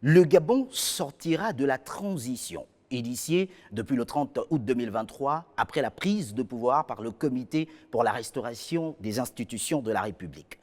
Le Gabon sortira de la transition initiée depuis le 30 août 2023 après la prise de pouvoir par le Comité pour la restauration des institutions de la République.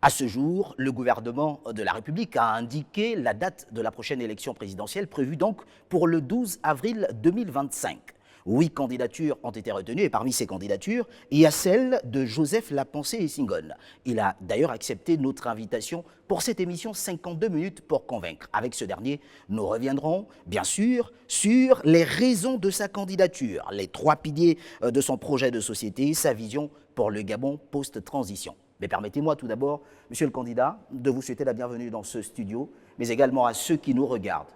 À ce jour, le gouvernement de la République a indiqué la date de la prochaine élection présidentielle prévue donc pour le 12 avril 2025. 8 candidatures ont été retenues et parmi ces candidatures, il y a celle de Joseph Lapensée Essingone. Il a d'ailleurs accepté notre invitation pour cette émission 52 minutes pour convaincre. Avec ce dernier, nous reviendrons bien sûr sur les raisons de sa candidature, les 3 piliers de son projet de société, sa vision pour le Gabon post-transition. Mais permettez-moi tout d'abord, monsieur le candidat, de vous souhaiter la bienvenue dans ce studio, mais également à ceux qui nous regardent.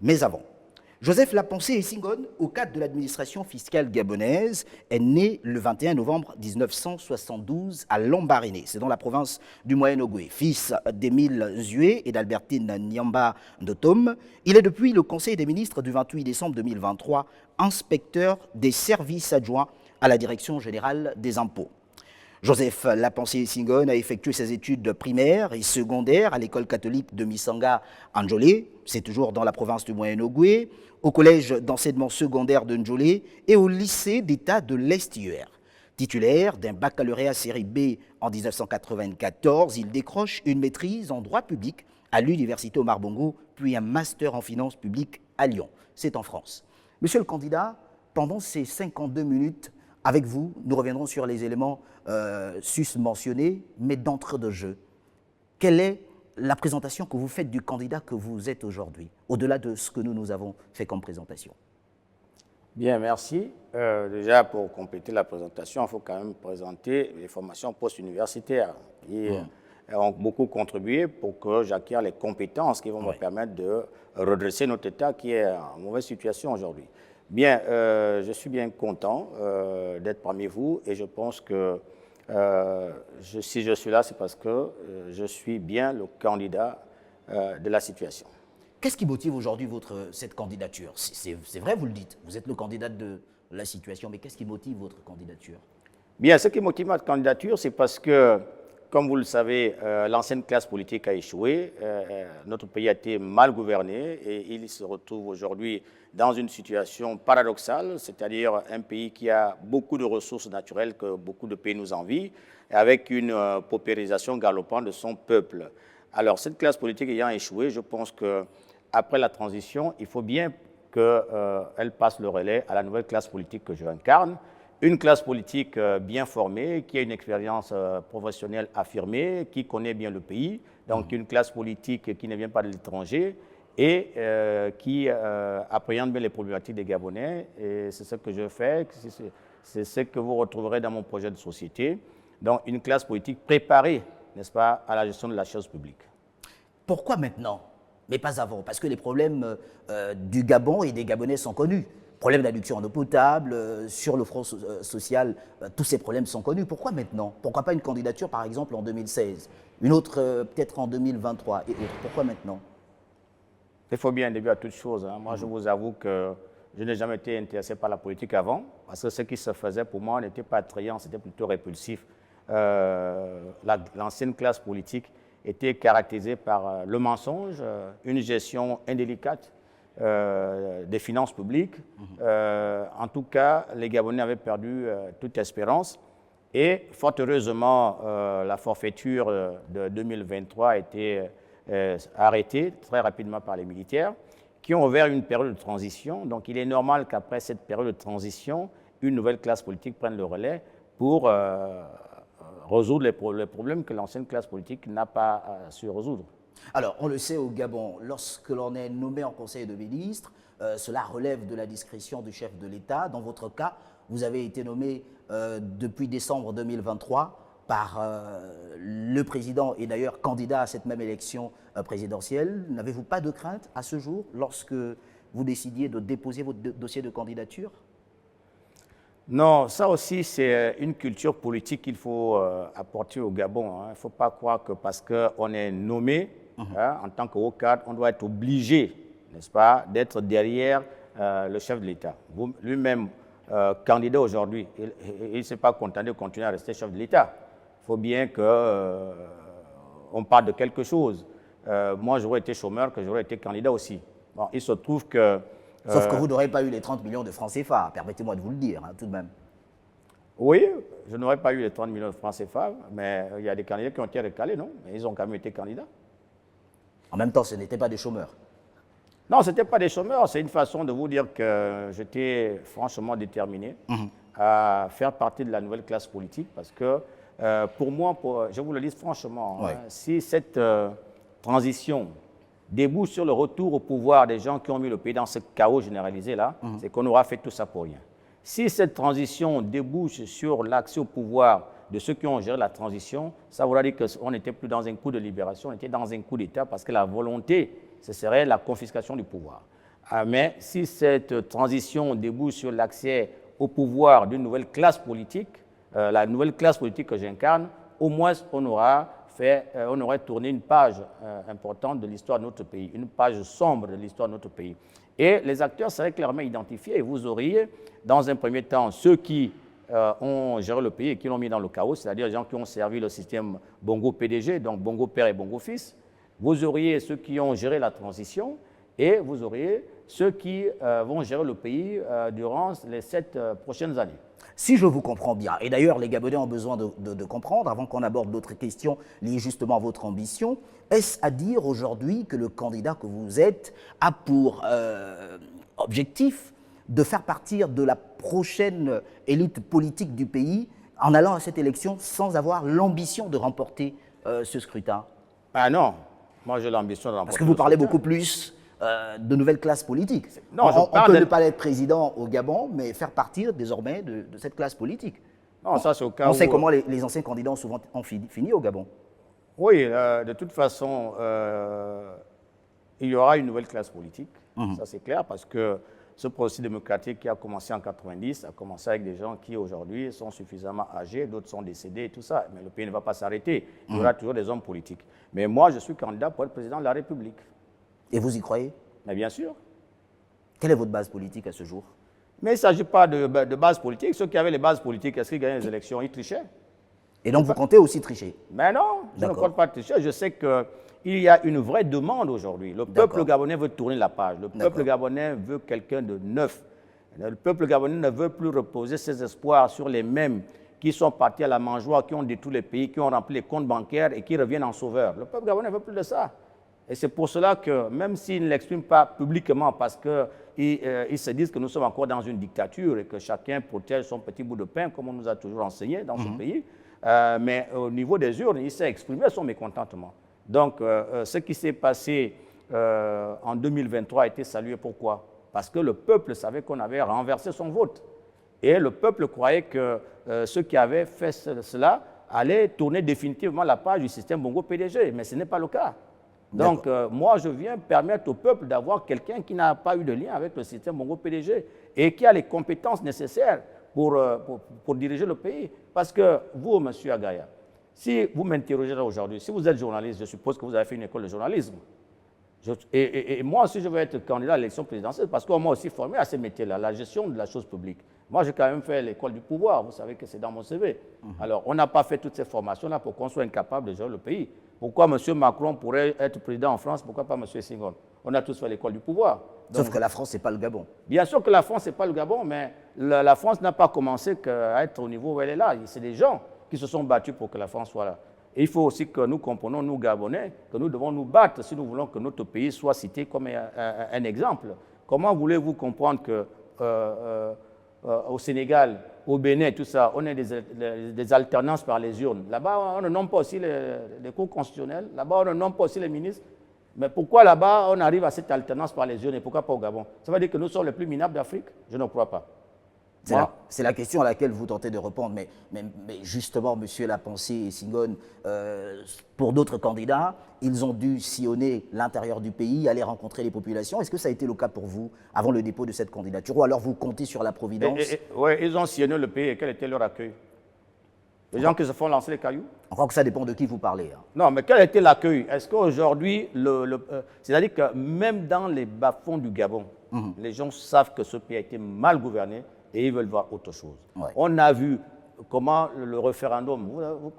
Mais avant, Joseph Lapensée Essingone, au cadre de l'administration fiscale gabonaise, est né le 21 novembre 1972 à Lambaréné, c'est dans la province du Moyen-Ogooué. Fils d'Émile Zué et d'Albertine Nyamba Ndotom, il est depuis le Conseil des ministres du 28 décembre 2023 inspecteur des services adjoints à la Direction générale des impôts. Joseph Lapensée Essingone a effectué ses études primaires et secondaires à l'école catholique de Misanga Njolé, c'est toujours dans la province du Moyen-Ogooué, au collège d'enseignement secondaire de Njolé et au lycée d'État de l'Est-UR. Titulaire d'un baccalauréat série B en 1994, il décroche une maîtrise en droit public à l'université Omar Bongo, puis un master en finances publiques à Lyon. C'est en France. Monsieur le candidat, pendant ces 52 minutes, avec vous, nous reviendrons sur les éléments sus-mentionnés, mais d'entre de jeu. Quelle est la présentation que vous faites du candidat que vous êtes aujourd'hui, au-delà de ce que nous avons fait comme présentation? Bien, merci. Déjà, pour compléter la présentation, il faut quand même présenter les formations post-universitaires qui ont beaucoup contribué pour que j'acquière les compétences qui vont me permettre de redresser notre État qui est en mauvaise situation aujourd'hui. Bien, je suis bien content d'être parmi vous et je pense que si je suis là, c'est parce que je suis bien le candidat de la situation. Qu'est-ce qui motive aujourd'hui cette candidature? C'est vrai, vous le dites, vous êtes le candidat de la situation, mais qu'est-ce qui motive votre candidature? Bien, ce qui motive ma candidature, c'est parce que, comme vous le savez, l'ancienne classe politique a échoué, notre pays a été mal gouverné et il se retrouve aujourd'hui dans une situation paradoxale, c'est-à-dire un pays qui a beaucoup de ressources naturelles que beaucoup de pays nous envient, avec une paupérisation galopante de son peuple. Alors, cette classe politique ayant échoué, je pense qu'après la transition, il faut bien qu'elle passe le relais à la nouvelle classe politique que je incarne. Une classe politique bien formée, qui a une expérience professionnelle affirmée, qui connaît bien le pays, donc une classe politique qui ne vient pas de l'étranger et qui appréhende bien les problématiques des Gabonais. Et c'est ce que je fais, c'est ce que vous retrouverez dans mon projet de société. Donc une classe politique préparée, n'est-ce pas, à la gestion de la chose publique. Pourquoi maintenant, mais pas avant? Parce que les problèmes du Gabon et des Gabonais sont connus. Problème d'adduction en eau potable, sur le front social, tous ces problèmes sont connus. Pourquoi maintenant? Pourquoi pas une candidature, par exemple, en 2016? Une autre, peut-être en 2023 et autres. Pourquoi maintenant? Il faut bien un début à toute chose. Moi, je vous avoue que je n'ai jamais été intéressé par la politique avant, parce que ce qui se faisait pour moi n'était pas attrayant, c'était plutôt répulsif. L'ancienne classe politique était caractérisée par le mensonge, une gestion indélicate des finances publiques. En tout cas, les Gabonais avaient perdu toute espérance. Et fort heureusement, la forfaiture de 2023 a été arrêtée très rapidement par les militaires qui ont ouvert une période de transition. Donc il est normal qu'après cette période de transition, une nouvelle classe politique prenne le relais pour résoudre les problèmes que l'ancienne classe politique n'a pas su résoudre. Alors, on le sait au Gabon, lorsque l'on est nommé en conseil de ministre, cela relève de la discrétion du chef de l'État. Dans votre cas, vous avez été nommé depuis décembre 2023 par le président et d'ailleurs candidat à cette même élection présidentielle. N'avez-vous pas de crainte à ce jour lorsque vous décidiez de déposer votre dossier de candidature? Non, ça aussi, c'est une culture politique qu'il faut apporter au Gabon. Il ne faut pas croire que parce qu'on est nommé en tant que haut cadre, on doit être obligé, n'est-ce pas, d'être derrière le chef de l'État. Lui-même, candidat aujourd'hui, il ne s'est pas contenté de continuer à rester chef de l'État. Il faut bien qu'on parle de quelque chose. moi j'aurais été chômeur, que j'aurais été candidat aussi. Bon, il se trouve que... Sauf que vous n'aurez pas eu les 30 millions de francs CFA, permettez-moi de vous le dire, hein, tout de même. Oui, je n'aurais pas eu les 30 millions de francs CFA, mais il y a des candidats qui ont été recalés, non? Mais ils ont quand même été candidats. En même temps, ce n'étaient pas des chômeurs. Non, ce n'était pas des chômeurs, c'est une façon de vous dire que j'étais franchement déterminé à faire partie de la nouvelle classe politique parce que pour moi, je vous le dis franchement, Ouais. hein, si cette transition débouche sur le retour au pouvoir des gens qui ont mis le pays dans ce chaos généralisé-là, c'est qu'on aura fait tout ça pour rien. Si cette transition débouche sur l'accès au pouvoir de ceux qui ont géré la transition, ça voudra dire qu'on n'était plus dans un coup de libération, on était dans un coup d'État parce que la volonté, ce serait la confiscation du pouvoir. Mais si cette transition débouche sur l'accès au pouvoir d'une nouvelle classe politique, la nouvelle classe politique que j'incarne, au moins on aurait tourné une page importante de l'histoire de notre pays, une page sombre de l'histoire de notre pays. Et les acteurs seraient clairement identifiés et vous auriez, dans un premier temps, ceux qui ont géré le pays et qui l'ont mis dans le chaos, c'est-à-dire les gens qui ont servi le système Bongo-PDG, donc Bongo père et Bongo fils. Vous auriez ceux qui ont géré la transition et vous auriez ceux qui vont gérer le pays durant les 7 prochaines années. Si je vous comprends bien, et d'ailleurs les Gabonais ont besoin de comprendre, avant qu'on aborde d'autres questions liées justement à votre ambition, est-ce à dire aujourd'hui que le candidat que vous êtes a pour objectif de faire partir de la prochaine élite politique du pays en allant à cette élection sans avoir l'ambition de remporter ce scrutin? Ah non, moi j'ai l'ambition de remporter. Parce que vous parlez beaucoup plus de nouvelles classes politiques. Non, on peut ne pas être président au Gabon, mais faire partir désormais de cette classe politique. Non, ça c'est au cas On où... sait comment les anciens candidats ont souvent fini au Gabon. Oui, de toute façon, il y aura une nouvelle classe politique, ça c'est clair, parce que ce processus démocratique qui a commencé en 90 a commencé avec des gens qui aujourd'hui sont suffisamment âgés, d'autres sont décédés et tout ça. Mais le pays ne va pas s'arrêter, il y aura toujours des hommes politiques. Mais moi, je suis candidat pour être président de la République. Et vous y croyez? Mais bien sûr. Quelle est votre base politique à ce jour? Mais il ne s'agit pas de base politique. Ceux qui avaient les bases politiques, est-ce qu'ils gagnaient les élections? Ils trichaient. Et donc vous comptez aussi tricher? Mais non, je ne compte pas tricher. Je sais qu'il y a une vraie demande aujourd'hui. Le peuple gabonais veut tourner la page. Le peuple gabonais veut quelqu'un de neuf. Le peuple gabonais ne veut plus reposer ses espoirs sur les mêmes qui sont partis à la mangeoire, qui ont détruit les pays, qui ont rempli les comptes bancaires et qui reviennent en sauveur. Le peuple gabonais ne veut plus de ça. Et c'est pour cela que, même s'ils ne l'expriment pas publiquement, parce qu'ils se disent que nous sommes encore dans une dictature et que chacun protège son petit bout de pain, comme on nous a toujours enseigné dans ce pays, mais au niveau des urnes, il s'est exprimé son mécontentement. Donc, ce qui s'est passé en 2023 a été salué. Pourquoi? Parce que le peuple savait qu'on avait renversé son vote. Et le peuple croyait que ceux qui avaient fait cela allaient tourner définitivement la page du système Bongo-PDG, mais ce n'est pas le cas. Donc, moi, je viens permettre au peuple d'avoir quelqu'un qui n'a pas eu de lien avec le système Bongo-PDG et qui a les compétences nécessaires pour diriger le pays. Parce que vous, M. Agaya, si vous m'interrogez aujourd'hui, si vous êtes journaliste, je suppose que vous avez fait une école de journalisme. Et moi aussi, je veux être candidat à l'élection présidentielle parce qu'on m'a aussi formé à ce métier-là, la gestion de la chose publique. Moi, j'ai quand même fait l'école du pouvoir, vous savez que c'est dans mon CV. Alors, on n'a pas fait toutes ces formations-là pour qu'on soit incapable de gérer le pays. Pourquoi M. Macron pourrait être président en France, pourquoi pas M. Senghor? On a tous fait l'école du pouvoir. Donc, sauf que la France, ce n'est pas le Gabon. Bien sûr que la France, ce n'est pas le Gabon, mais la France n'a pas commencé qu'à être au niveau où elle est là. C'est des gens qui se sont battus pour que la France soit là. Et il faut aussi que nous comprenions, nous Gabonais, que nous devons nous battre si nous voulons que notre pays soit cité comme un exemple. Comment voulez-vous comprendre qu'au Sénégal, au Bénin, tout ça, on a des alternances par les urnes? Là-bas, on ne nomme pas aussi les cours constitutionnels. Là-bas, on ne nomme pas aussi les ministres. Mais pourquoi là-bas, on arrive à cette alternance par les urnes et pourquoi pas au Gabon? Ça veut dire que nous sommes les plus minables d'Afrique? Je ne crois pas. C'est la question à laquelle vous tentez de répondre. Mais justement, monsieur Lapensé et Senghor, pour d'autres candidats, ils ont dû sillonner l'intérieur du pays, aller rencontrer les populations. Est-ce que ça a été le cas pour vous avant le dépôt de cette candidature? Ou alors vous comptez sur la Providence? Oui, ils ont sillonné le pays et quel était leur accueil? Les gens qui se font lancer les cailloux? Encore que ça dépend de qui vous parlez. Hein. Non, mais quel était l'accueil? Est-ce qu'aujourd'hui, c'est-à-dire que même dans les bas-fonds du Gabon, les gens savent que ce pays a été mal gouverné et ils veulent voir autre chose. Ouais. On a vu comment le référendum,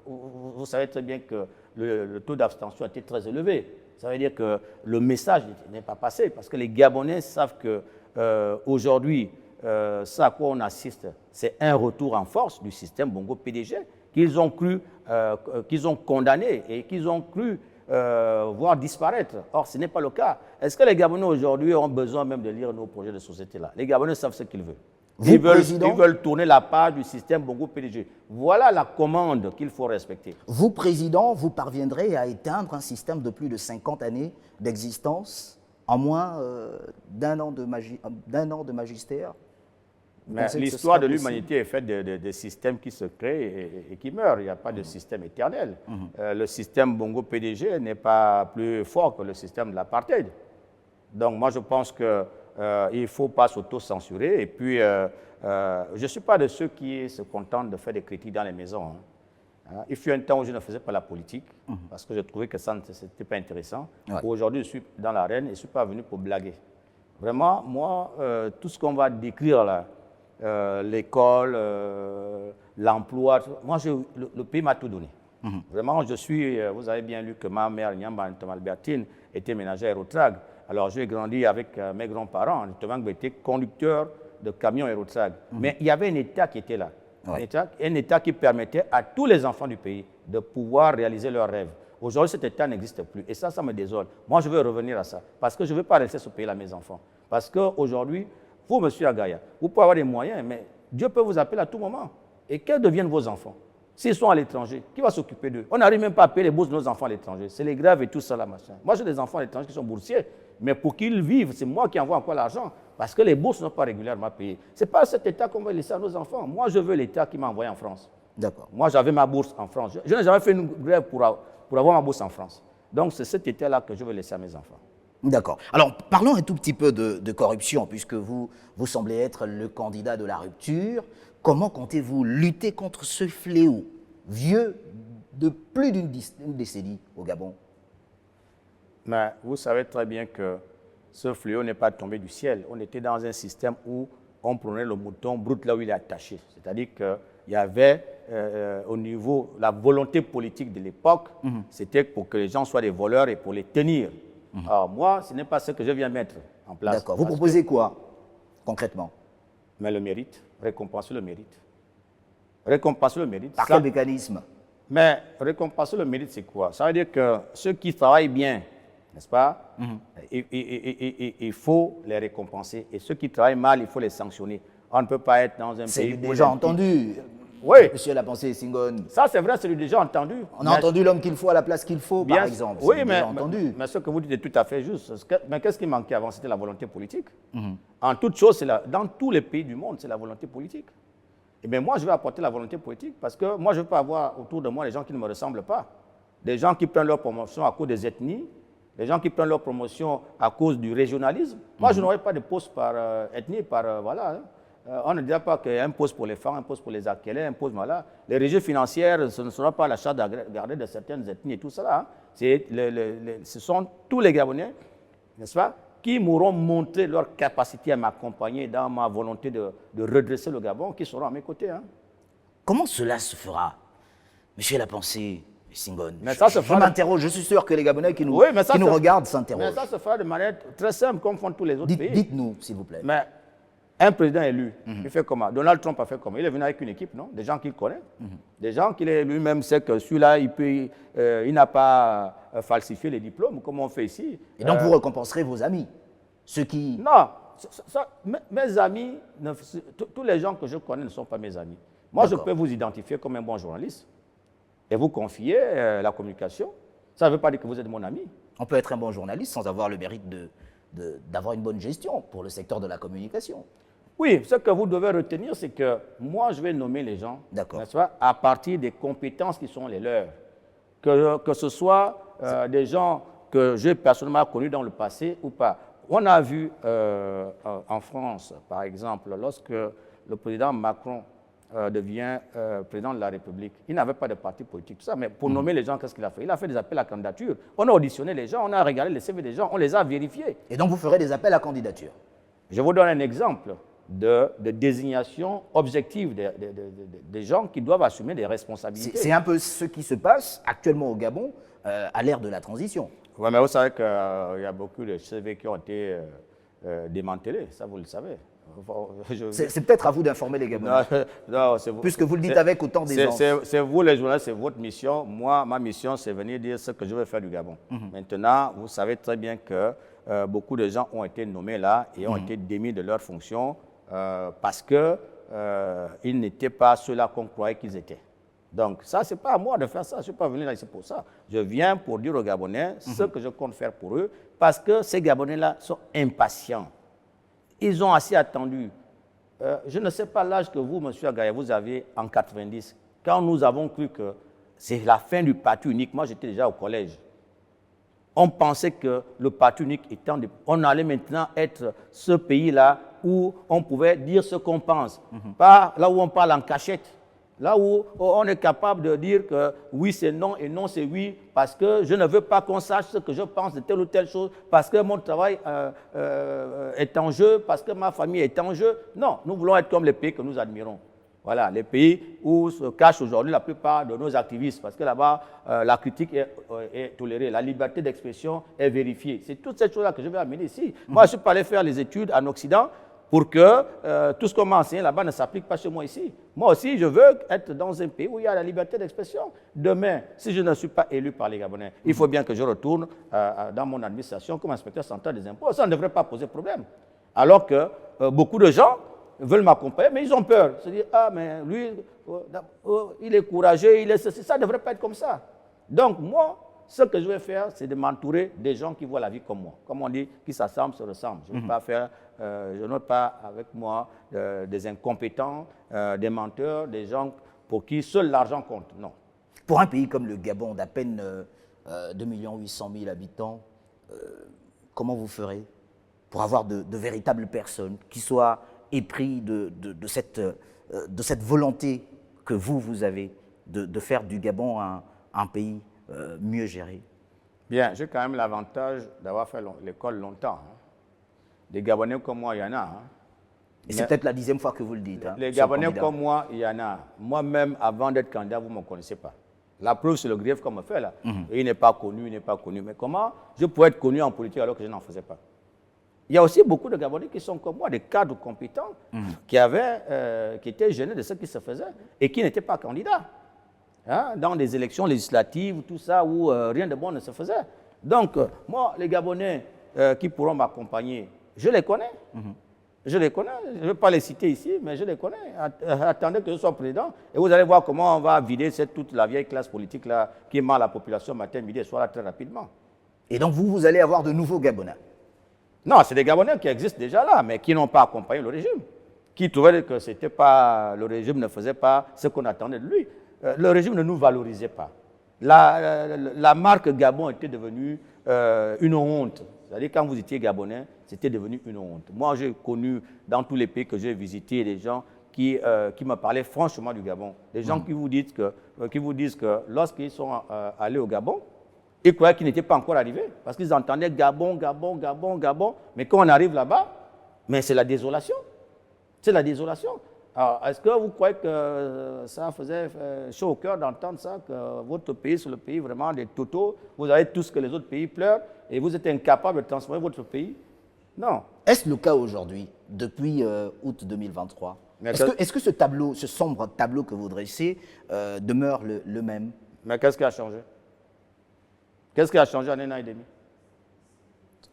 vous savez très bien que le taux d'abstention était très élevé. Ça veut dire que le message n'est pas passé, parce que les Gabonais savent qu'aujourd'hui, ce à quoi on assiste, c'est un retour en force du système Bongo-PDG qu'ils ont cru, qu'ils ont condamné et qu'ils ont cru voir disparaître. Or, ce n'est pas le cas. Est-ce que les Gabonais aujourd'hui ont besoin même de lire nos projets de société là? Les Gabonais savent ce qu'ils veulent. Ils veulent tourner la page du système Bongo-PDG. Voilà la commande qu'il faut respecter. Vous, président, vous parviendrez à éteindre un système de plus de 50 années d'existence en moins d'un an de magistère? Mais l'histoire de l'humanité est faite de systèmes qui se créent et qui meurent. Il n'y a pas de système éternel. Le système Bongo-PDG n'est pas plus fort que le système de l'apartheid. Donc moi, je pense qu'il ne faut pas s'auto-censurer. Et puis, je ne suis pas de ceux qui se contentent de faire des critiques dans les maisons. Il fut un temps où je ne faisais pas la politique, parce que je trouvais que ça n'était pas intéressant. Ouais. Aujourd'hui, je suis dans l'arène et je ne suis pas venu pour blaguer. Vraiment, moi, tout ce qu'on va décrire là, l'école, l'emploi, moi, le pays m'a tout donné. Vraiment, vous avez bien lu que ma mère, Nyamba Albertine, était ménagère Aérotrag. Alors, j'ai grandi avec mes grands-parents. Notamment, j'étais conducteur de camions Aérotrag. Mais il y avait un État qui était là. Ouais. Un État qui permettait à tous les enfants du pays de pouvoir réaliser leurs rêves. Aujourd'hui, cet État n'existe plus. Et ça me désole. Moi, je veux revenir à ça. Parce que je ne veux pas laisser ce pays-là à mes enfants. Parce qu'aujourd'hui, vous, monsieur Agaya, vous pouvez avoir des moyens, mais Dieu peut vous appeler à tout moment. Et quels deviennent vos enfants? S'ils sont à l'étranger, qui va s'occuper d'eux? On n'arrive même pas à payer les bourses de nos enfants à l'étranger. C'est les grèves et tout ça, là, machin. Moi, j'ai des enfants à l'étranger qui sont boursiers, mais pour qu'ils vivent, c'est moi qui envoie encore l'argent, parce que les bourses ne sont pas régulièrement payées. Ce n'est pas cet État qu'on va laisser à nos enfants. Moi, je veux l'État qui m'a envoyé en France. D'accord. Moi, j'avais ma bourse en France. Je n'ai jamais fait une grève pour avoir ma bourse en France. Donc, c'est cet État-là que je veux laisser à mes enfants. D'accord. Alors, parlons un tout petit peu de corruption, puisque vous semblez être le candidat de la rupture. Comment comptez-vous lutter contre ce fléau vieux de plus d'une décennie au Gabon? Mais vous savez très bien que ce fléau n'est pas tombé du ciel. On était dans un système où on prenait le mouton brut là où il est attaché. C'est-à-dire qu'il y avait au niveau, la volonté politique de l'époque, c'était pour que les gens soient des voleurs et pour les tenir. Alors moi, ce n'est pas ce que je viens mettre en place. D'accord. Vous proposez quoi, concrètement? Mais le mérite, récompenser le mérite. Récompenser le mérite. Par quel mécanisme? Mais récompenser le mérite, c'est quoi? Ça veut dire que ceux qui travaillent bien, n'est-ce pas, il faut les récompenser. Et ceux qui travaillent mal, il faut les sanctionner. On ne peut pas être dans un pays... C'est déjà entendu. Oui. Monsieur la pensée Singone. Ça, c'est vrai, c'est déjà entendu. On a entendu l'homme qu'il faut à la place qu'il faut, par exemple. Oui, mais ce que vous dites est tout à fait juste. Mais qu'est-ce qui manquait avant? C'était la volonté politique. En toute chose, dans tous les pays du monde, c'est la volonté politique. Et bien moi, je vais apporter la volonté politique parce que moi, je ne veux pas avoir autour de moi des gens qui ne me ressemblent pas. Des gens qui prennent leur promotion à cause des ethnies, des gens qui prennent leur promotion à cause du régionalisme. Moi, je n'aurai pas de poste par ethnie, par... voilà. Hein. On ne dira pas qu'il y a un poste pour les femmes, un poste pour les Akélés, un poste, voilà. Les régies financières, ce ne sera pas l'achat de garder de certaines ethnies et tout ça. Hein. Ce sont tous les Gabonais, n'est-ce pas, qui m'auront montré leur capacité à m'accompagner dans ma volonté de redresser le Gabon, qui seront à mes côtés. Hein. Comment cela se fera, monsieur la pensée Singone? Mais ça se fera. Je m'interroge, je suis sûr que les Gabonais qui nous regardent s'interrogent. Mais ça se fera de manière très simple, comme font tous les autres pays. Dites-nous, s'il vous plaît. Mais un président élu, il fait comment? Donald Trump a fait comment? Il est venu avec une équipe, non? Des gens qu'il connaît, des gens qu'il lui-même sait que celui-là, il n'a pas falsifié les diplômes, comme on fait ici. Et donc vous récompenserez vos amis, ceux qui... Non, mes amis, tous les gens que je connais ne sont pas mes amis. Moi, je peux vous identifier comme un bon journaliste et vous confier la communication. Ça ne veut pas dire que vous êtes mon ami. On peut être un bon journaliste sans avoir le mérite d'avoir une bonne gestion pour le secteur de la communication. Oui, ce que vous devez retenir, c'est que moi, je vais nommer les gens, n'est-ce pas, à partir des compétences qui sont les leurs. Que ce soit des gens que j'ai personnellement connus dans le passé ou pas. On a vu en France, par exemple, lorsque le président Macron devient président de la République, il n'avait pas de parti politique, tout ça, mais pour nommer les gens, qu'est-ce qu'il a fait? Il a fait des appels à candidature. On a auditionné les gens, on a regardé les CV des gens, on les a vérifiés. Et donc vous ferez des appels à candidature? Je vous donne un exemple de désignation objective des gens qui doivent assumer des responsabilités. C'est un peu ce qui se passe actuellement au Gabon à l'ère de la transition. Ouais, mais vous savez qu'il y a beaucoup de CV qui ont été démantelés, ça vous le savez. C'est peut-être à vous d'informer les Gabonais. Non, c'est vous. Puisque vous le dites avec autant d'aisance. C'est vous les journalistes, c'est votre mission. Moi, ma mission, c'est venir dire ce que je veux faire du Gabon. Maintenant, vous savez très bien que beaucoup de gens ont été nommés là et ont été démis de leurs fonctions parce qu'ils n'étaient pas ceux-là qu'on croyait qu'ils étaient. Donc ça, ce n'est pas à moi de faire ça. Je ne suis pas venu là ici pour ça. Je viens pour dire aux Gabonais ce que je compte faire pour eux parce que ces Gabonais-là sont impatients. Ils ont assez attendu. Je ne sais pas l'âge que vous, M. Agaya, vous avez en 90. Quand nous avons cru que c'est la fin du parti unique, moi j'étais déjà au collège. On pensait que le parti unique étant... On allait maintenant être ce pays-là où on pouvait dire ce qu'on pense. Pas là où on parle en cachette. Là où on est capable de dire que oui c'est non et non c'est oui parce que je ne veux pas qu'on sache ce que je pense de telle ou telle chose, parce que mon travail est en jeu, parce que ma famille est en jeu. Non, nous voulons être comme les pays que nous admirons. Voilà, les pays où se cachent aujourd'hui la plupart de nos activistes, parce que là-bas, la critique est tolérée, la liberté d'expression est vérifiée. C'est toutes ces choses-là que je vais amener ici. Moi, je suis pas allé faire les études en Occident, pour que tout ce qu'on m'a enseigné là-bas ne s'applique pas chez moi ici. Moi aussi, je veux être dans un pays où il y a la liberté d'expression. Demain, si je ne suis pas élu par les Gabonais, il faut bien que je retourne dans mon administration comme inspecteur central des impôts. Ça ne devrait pas poser problème. Alors que beaucoup de gens veulent m'accompagner, mais ils ont peur. Ils se disent, ah, mais lui, il est courageux, il est ceci. Ça ne devrait pas être comme ça. Donc, moi, ce que je vais faire, c'est de m'entourer des gens qui voient la vie comme moi. Comme on dit, qui s'assemblent, se ressemblent. Je ne veux pas faire, je n'ai pas avec moi des incompétents, des menteurs, des gens pour qui seul l'argent compte. Non. Pour un pays comme le Gabon, d'à peine 2 800 000 habitants, comment vous ferez pour avoir de véritables personnes qui soient épris de cette volonté que vous avez de faire du Gabon un pays mieux géré? Bien, j'ai quand même l'avantage d'avoir fait l'école longtemps. Hein. Des Gabonais comme moi, il y en a. Hein. Et c'est peut-être la 10e fois que vous le dites. Hein, les Gabonais comme moi, il y en a. Moi-même, avant d'être candidat, vous ne me connaissez pas. La preuve, c'est le grief qu'on me fait là. Il n'est pas connu, il n'est pas connu. Mais comment je pourrais être connu en politique alors que je n'en faisais pas? Il y a aussi beaucoup de Gabonais qui sont comme moi, des cadres compétents, qui étaient gênés de ce qui se faisait et qui n'étaient pas candidats. Hein, dans des élections législatives, tout ça, où rien de bon ne se faisait. Donc, moi, les Gabonais qui pourront m'accompagner, je les connais. Je les connais. Je ne vais pas les citer ici, mais je les connais. Attendez que je sois président et vous allez voir comment on va vider toute la vieille classe politique là, qui ment la population matin, midi et soir là, très rapidement. Et donc, vous allez avoir de nouveaux Gabonais? Non, c'est des Gabonais qui existent déjà là, mais qui n'ont pas accompagné le régime. Qui trouvaient que le régime ne faisait pas ce qu'on attendait de lui. Le régime ne nous valorisait pas. La marque Gabon était devenue une honte. C'est-à-dire quand vous étiez Gabonais, c'était devenu une honte. Moi, j'ai connu dans tous les pays que j'ai visités des gens qui me parlaient franchement du Gabon. Des gens qui vous disent que lorsqu'ils sont allés au Gabon, ils croyaient qu'ils n'étaient pas encore arrivés parce qu'ils entendaient Gabon, Gabon, Gabon, Gabon. Mais quand on arrive là-bas, mais c'est la désolation. C'est la désolation. Alors, est-ce que vous croyez que ça faisait chaud au cœur d'entendre ça, que votre pays, c'est le pays vraiment des totaux, vous avez tout ce que les autres pays pleurent et vous êtes incapable de transformer votre pays? Non. Est-ce le cas aujourd'hui, depuis août 2023? Est-ce que ce sombre tableau que vous dressez demeure le même? Mais qu'est-ce qui a changé? Qu'est-ce qui a changé en un an et demi?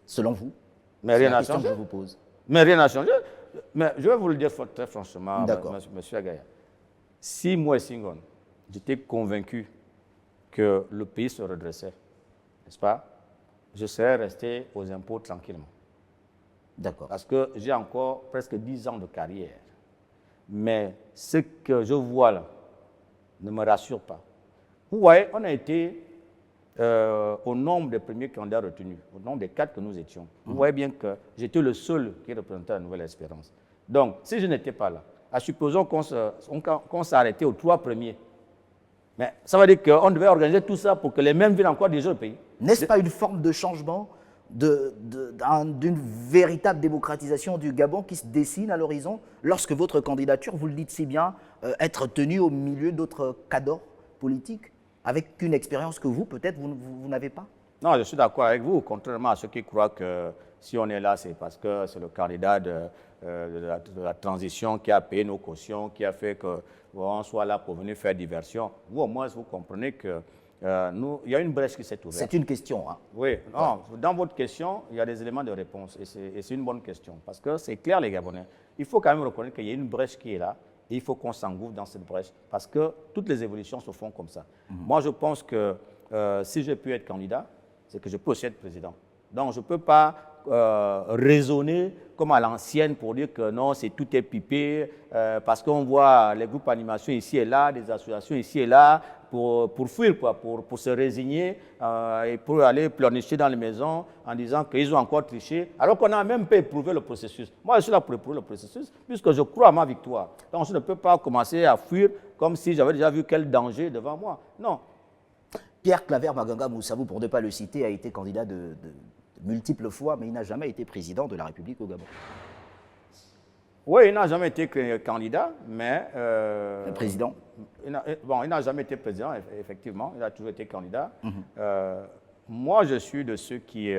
Selon vous? Mais rien n'a changé. C'est la question que je vous pose. Mais rien n'a changé. Mais je vais vous le dire très franchement, monsieur Agaya. Si moi, Senghor, j'étais convaincu que le pays se redressait, n'est-ce pas, je serais resté aux impôts tranquillement. D'accord. Parce que j'ai encore presque 10 ans de carrière. Mais ce que je vois là ne me rassure pas. Vous voyez, on a été au nombre des premiers candidats retenus, au nombre des 4 que nous étions. Vous voyez bien que j'étais le seul qui représentait la Nouvelle Espérance. Donc, si je n'étais pas là, supposons qu'on s'arrêtait aux 3 premiers, mais ça veut dire qu'on devait organiser tout ça pour que les mêmes viennent encore diriger le pays. N'est-ce pas une forme de changement, d'une véritable démocratisation du Gabon qui se dessine à l'horizon lorsque votre candidature, vous le dites si bien, être tenue au milieu d'autres cadors politiques avec une expérience que vous, peut-être, vous n'avez pas? Non, je suis d'accord avec vous, contrairement à ceux qui croient que si on est là, c'est parce que c'est le candidat de la transition qui a payé nos cautions, qui a fait que bon, on soit là pour venir faire diversion. Vous, au moins, vous comprenez que il y a une brèche qui s'est ouverte. C'est une question. Hein. Oui, non, dans votre question, il y a des éléments de réponse et c'est une bonne question parce que c'est clair, les Gabonais. Il faut quand même reconnaître qu'il y a une brèche qui est là et il faut qu'on s'engouffre dans cette brèche parce que toutes les évolutions se font comme ça. Moi, je pense que si j'ai pu être candidat, c'est que je peux aussi être président. Donc, je ne peux pas raisonner comme à l'ancienne pour dire que non, tout est pipé, parce qu'on voit les groupes animation ici et là, des associations ici et là, pour fuir, quoi, pour se résigner et pour aller pleurnicher dans les maisons en disant qu'ils ont encore triché, alors qu'on n'a même pas éprouvé le processus. Moi, je suis là pour éprouver le processus, puisque je crois à ma victoire. Donc, je ne peux pas commencer à fuir comme si j'avais déjà vu quel danger devant moi. Non. Pierre Claver Maganga Moussabou, pour ne pas le citer, a été candidat de multiples fois, mais il n'a jamais été président de la République au Gabon. Oui, il n'a jamais été candidat, mais... Président. Il n'a jamais été président, effectivement. Il a toujours été candidat. Moi, je suis de ceux qui,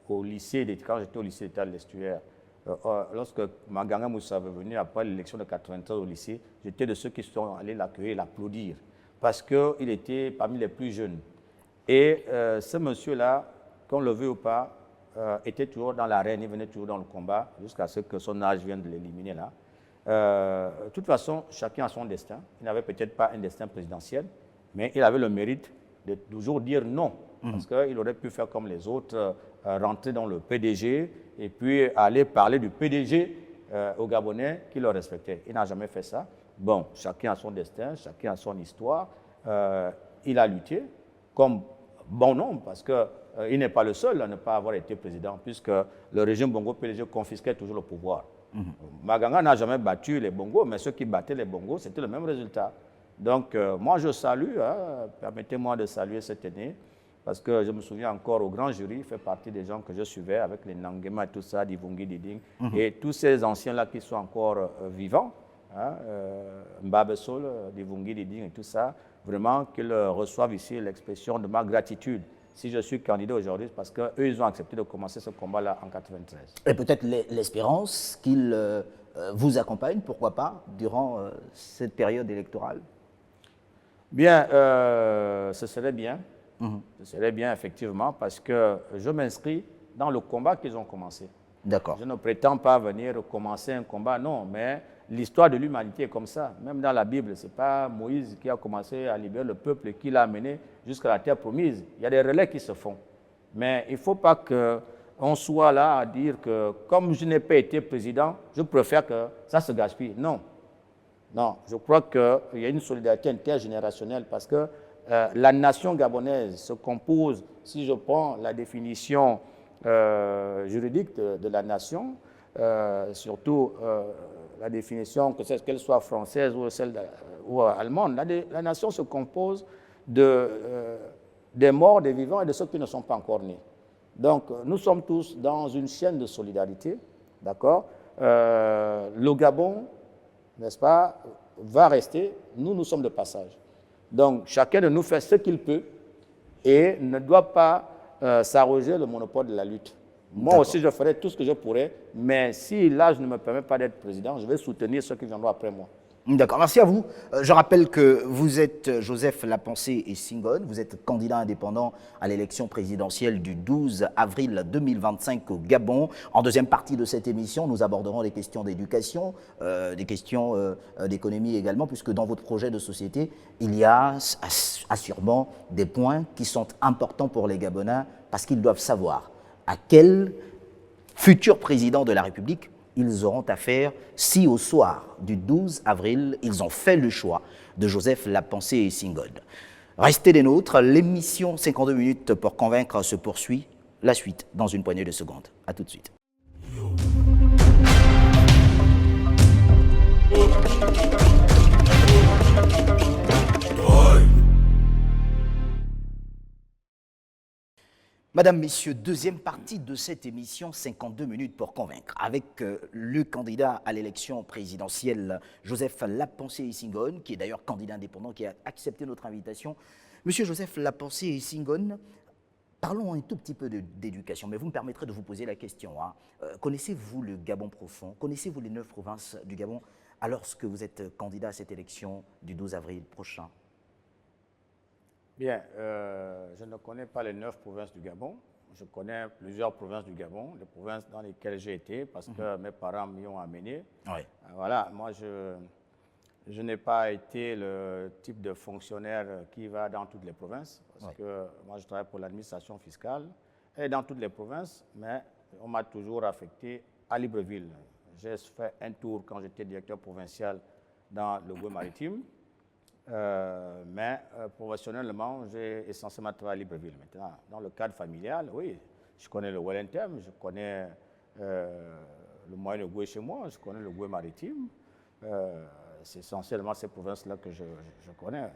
au lycée, quand j'étais au lycée d'État de l'Estuaire, lorsque Maganga Moussa est venu après l'élection de 93 au lycée, j'étais de ceux qui sont allés l'accueillir, l'applaudir, parce qu'il était parmi les plus jeunes. Et ce monsieur-là, qu'on le veut ou pas, était toujours dans l'arène, il venait toujours dans le combat, jusqu'à ce que son âge vienne de l'éliminer là. De toute façon, chacun a son destin. Il n'avait peut-être pas un destin présidentiel, mais il avait le mérite de toujours dire non, parce qu'il aurait pu faire comme les autres, rentrer dans le PDG et puis aller parler du PDG aux Gabonais qui le respectaient. Il n'a jamais fait ça. Bon, chacun a son destin, chacun a son histoire. Il a lutté comme bon nombre, parce qu'il n'est pas le seul à ne pas avoir été président, puisque le régime Bongo PDG confisquait toujours le pouvoir. Maganga n'a jamais battu les Bongos, mais ceux qui battaient les Bongos, c'était le même résultat. Donc, moi, je salue, permettez-moi de saluer cette année, parce que je me souviens encore au grand jury, il fait partie des gens que je suivais avec les Nangema et tout ça, Divungi Diding, et tous ces anciens-là qui sont encore vivants, Mbabe Sol, Divungi Diding et tout ça, vraiment qu'ils reçoivent ici l'expression de ma gratitude. Si je suis candidat aujourd'hui, c'est parce qu'eux, ils ont accepté de commencer ce combat-là en 1993. Et peut-être l'espérance qu'ils vous accompagnent, pourquoi pas, durant cette période électorale? Bien, ce serait bien. Ce serait bien, effectivement, parce que je m'inscris dans le combat qu'ils ont commencé. D'accord. Je ne prétends pas venir commencer un combat, non, mais l'histoire de l'humanité est comme ça. Même dans la Bible, ce n'est pas Moïse qui a commencé à libérer le peuple et qui l'a amené jusqu'à la terre promise. Il y a des relais qui se font. Mais il ne faut pas qu'on soit là à dire que comme je n'ai pas été président, je préfère que ça se gaspille. Non. Non, je crois qu'il y a une solidarité intergénérationnelle parce que la nation gabonaise se compose, si je prends la définition juridique de la nation, surtout la définition, qu'elle soit française ou allemande, la nation se compose des morts, des vivants et de ceux qui ne sont pas encore nés. Donc, nous sommes tous dans une chaîne de solidarité, d'accord? Le Gabon, n'est-ce pas, va rester, nous sommes de passage. Donc, chacun de nous fait ce qu'il peut et ne doit pas s'arroger le monopole de la lutte. Moi aussi, je ferai tout ce que je pourrais, mais si l'âge ne me permet pas d'être président, je vais soutenir ceux qui viendront après moi. D'accord, merci à vous. Je rappelle que vous êtes Joseph Lapensée et Singone, vous êtes candidat indépendant à l'élection présidentielle du 12 avril 2025 au Gabon. En deuxième partie de cette émission, nous aborderons les questions d'éducation, des questions d'économie également, puisque dans votre projet de société, il y a assurément des points qui sont importants pour les Gabonais, parce qu'ils doivent savoir à quel futur président de la République ils auront affaire si au soir du 12 avril, ils ont fait le choix de Joseph Lapensée et Singone. Restez des nôtres, l'émission 52 minutes pour convaincre se poursuit. La suite dans une poignée de secondes. A tout de suite. Madame, Messieurs, deuxième partie de cette émission 52 minutes pour convaincre avec le candidat à l'élection présidentielle Joseph Lapensée et Singone, qui est d'ailleurs candidat indépendant, qui a accepté notre invitation. Monsieur Joseph Lapensée Senghone, parlons un tout petit peu d'éducation, mais vous me permettrez de vous poser la question. Hein. Connaissez-vous le Gabon profond? Connaissez-vous les 9 provinces du Gabon alors que vous êtes candidat à cette élection du 12 avril prochain? Bien, je ne connais pas les 9 provinces du Gabon. Je connais plusieurs provinces du Gabon, les provinces dans lesquelles j'ai été, parce que mes parents m'y ont amené. Oui. Voilà, moi, je n'ai pas été le type de fonctionnaire qui va dans toutes les provinces, parce que moi, je travaille pour l'administration fiscale et dans toutes les provinces, mais on m'a toujours affecté à Libreville. J'ai fait un tour quand j'étais directeur provincial dans le Goué maritime. Mais professionnellement, j'ai essentiellement travaillé à Libreville. Maintenant, dans le cadre familial, oui, je connais le Wellington, je connais le moyen de Goué chez moi, je connais le Goué maritime. C'est essentiellement ces provinces-là que je connais.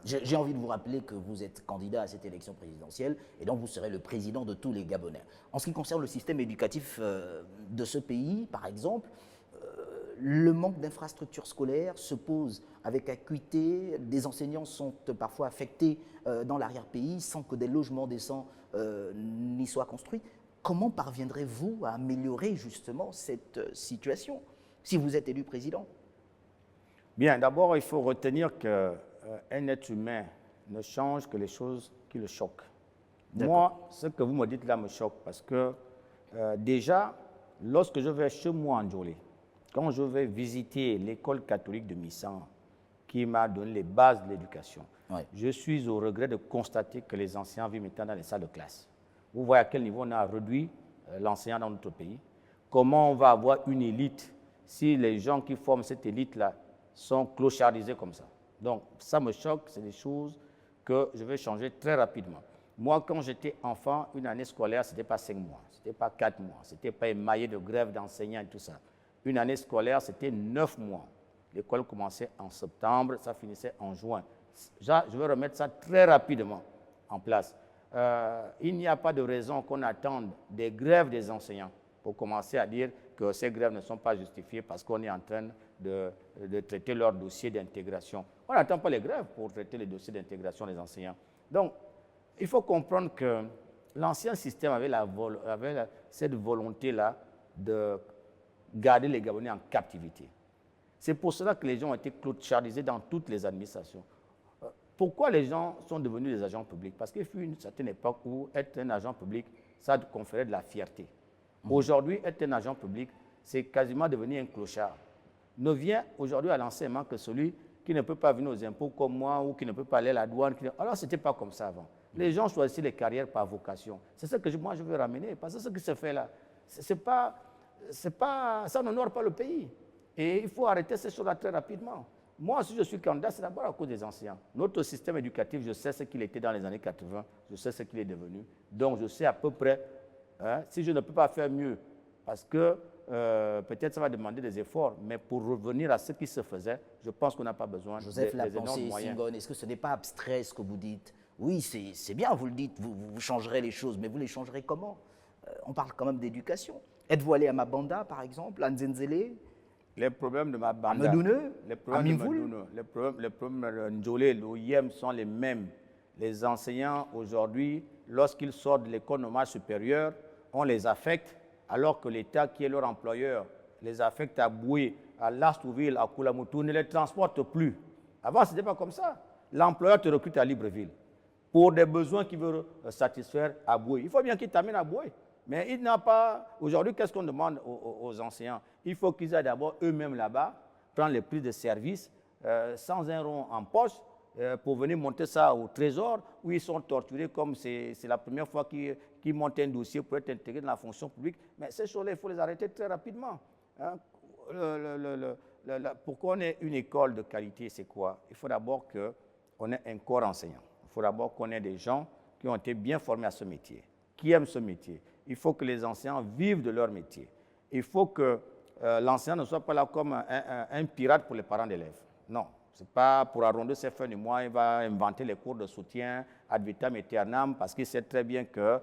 J'ai envie de vous rappeler que vous êtes candidat à cette élection présidentielle et donc vous serez le président de tous les Gabonais. En ce qui concerne le système éducatif de ce pays, par exemple, le manque d'infrastructures scolaires se pose avec acuité. Des enseignants sont parfois affectés dans l'arrière-pays sans que des logements décents n'y soient construits. Comment parviendrez-vous à améliorer justement cette situation si vous êtes élu président? Bien, d'abord, il faut retenir qu'un être humain ne change que les choses qui le choquent. Moi, ce que vous me dites là me choque parce que déjà, lorsque je vais chez moi en Djolé, quand je vais visiter l'école catholique de Missan, qui m'a donné les bases de l'éducation, je suis au regret de constater que les enseignants vivent maintenant dans les salles de classe. Vous voyez à quel niveau on a réduit l'enseignant dans notre pays. Comment on va avoir une élite si les gens qui forment cette élite-là sont clochardisés comme ça. Donc, ça me choque, c'est des choses que je vais changer très rapidement. Moi, quand j'étais enfant, une année scolaire, ce n'était pas 5 mois, ce n'était pas 4 mois, ce n'était pas émaillé de grève d'enseignants et tout ça. Une année scolaire, c'était 9 mois. L'école commençait en septembre, ça finissait en juin. Je vais remettre ça très rapidement en place. Il n'y a pas de raison qu'on attende des grèves des enseignants pour commencer à dire que ces grèves ne sont pas justifiées parce qu'on est en train de traiter leur dossier d'intégration. On n'attend pas les grèves pour traiter les dossiers d'intégration des enseignants. Donc, il faut comprendre que l'ancien système avait cette volonté-là de garder les Gabonais en captivité. C'est pour cela que les gens ont été clochardisés dans toutes les administrations. Pourquoi les gens sont devenus des agents publics? Parce qu'il fut une certaine époque où être un agent public, ça conférait de la fierté. Aujourd'hui, être un agent public, c'est quasiment devenir un clochard. Ne vient aujourd'hui à l'enseignement que celui qui ne peut pas venir aux impôts comme moi ou qui ne peut pas aller à la douane. Alors, ce n'était pas comme ça avant. Les gens choisissaient les carrières par vocation. C'est ça que moi, je veux ramener. Parce que ce qui se fait là, ça n'honore pas le pays. Et il faut arrêter ces choses-là très rapidement. Moi, si je suis candidat, c'est d'abord à cause des enseignants. Notre système éducatif, je sais ce qu'il était dans les années 80, je sais ce qu'il est devenu. Donc, je sais à peu près, si je ne peux pas faire mieux, parce que peut-être ça va demander des efforts, mais pour revenir à ce qui se faisait, je pense qu'on n'a pas besoin Joseph Lapensée Senghone, est-ce que ce n'est pas abstrait ce que vous dites? Oui, c'est bien, vous le dites, vous changerez les choses, mais vous les changerez comment? On parle quand même d'éducation. Êtes-vous allé à Mabanda, par exemple, à Nzenzele? Les problèmes de Mabanda, à Medoune, à Mimvoul, les problèmes de Ndjolé, l'OIM sont les mêmes. Les enseignants, aujourd'hui, lorsqu'ils sortent de l'école normale supérieure, on les affecte, alors que l'État, qui est leur employeur, les affecte à Boué, à Lastouville, à Koulamoutou, ne les transporte plus. Avant, ce n'était pas comme ça. L'employeur te recrute à Libreville pour des besoins qu'il veut satisfaire à Boué. Il faut bien qu'il t'amène à Boué. Mais il n'a pas... Aujourd'hui, qu'est-ce qu'on demande aux enseignants? Il faut qu'ils aillent d'abord eux-mêmes là-bas, prendre les prix de service, sans un rond en poche, pour venir monter ça au trésor, où ils sont torturés comme c'est la première fois qu'ils montent un dossier pour être intégrés dans la fonction publique. Mais ces choses-là, il faut les arrêter très rapidement. Hein? Pourquoi on ait une école de qualité, c'est quoi? Il faut d'abord qu'on ait un corps enseignant. Il faut d'abord qu'on ait des gens qui ont été bien formés à ce métier, qui aiment ce métier. Il faut que les enseignants vivent de leur métier. Il faut que l'enseignant ne soit pas là comme un pirate pour les parents d'élèves. Non, ce n'est pas pour arrondir ses fins du mois, il va inventer les cours de soutien ad vitam aeternam parce qu'il sait très bien que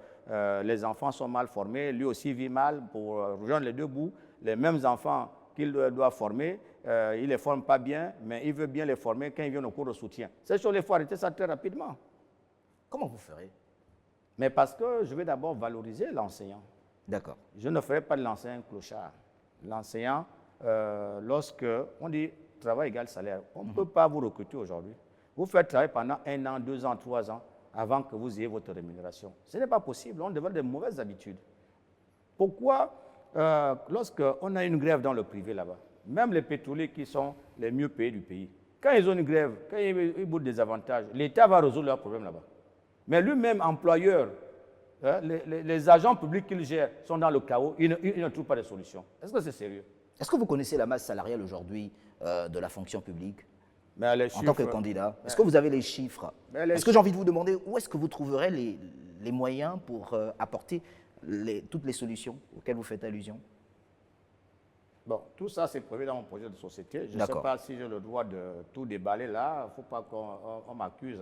les enfants sont mal formés. Lui aussi vit mal pour rejoindre les deux bouts. Les mêmes enfants qu'il doit former, il ne les forme pas bien, mais il veut bien les former quand ils viennent au cours de soutien. C'est sûr, il faut arrêter ça très rapidement. Comment vous ferez? Mais parce que je vais d'abord valoriser l'enseignant. D'accord. Je ne ferai pas de l'enseignant clochard. L'enseignant, lorsque on dit travail égal salaire, on ne peut pas vous recruter aujourd'hui. Vous faites travailler pendant 1 an, 2 ans, 3 ans avant que vous ayez votre rémunération. Ce n'est pas possible, on développe de mauvaises habitudes. Pourquoi, lorsqu'on a une grève dans le privé là-bas, même les pétroliers qui sont les mieux payés du pays, quand ils ont une grève, quand ils boutent des avantages, l'État va résoudre leurs problèmes là-bas. Mais lui-même, employeur, les agents publics qu'il gère sont dans le chaos, ils ne trouvent pas de solution. Est-ce que c'est sérieux? Est-ce que vous connaissez la masse salariale aujourd'hui de la fonction publique Mais les en tant que chiffres, candidat? Est-ce que vous avez les chiffres? Est-ce que j'ai envie de vous demander où est-ce que vous trouverez les moyens pour apporter toutes les solutions auxquelles vous faites allusion? bon, tout ça, c'est prévu dans mon projet de société. Je ne sais D'accord. pas si j'ai le droit de tout déballer là. Il ne faut pas qu'on m'accuse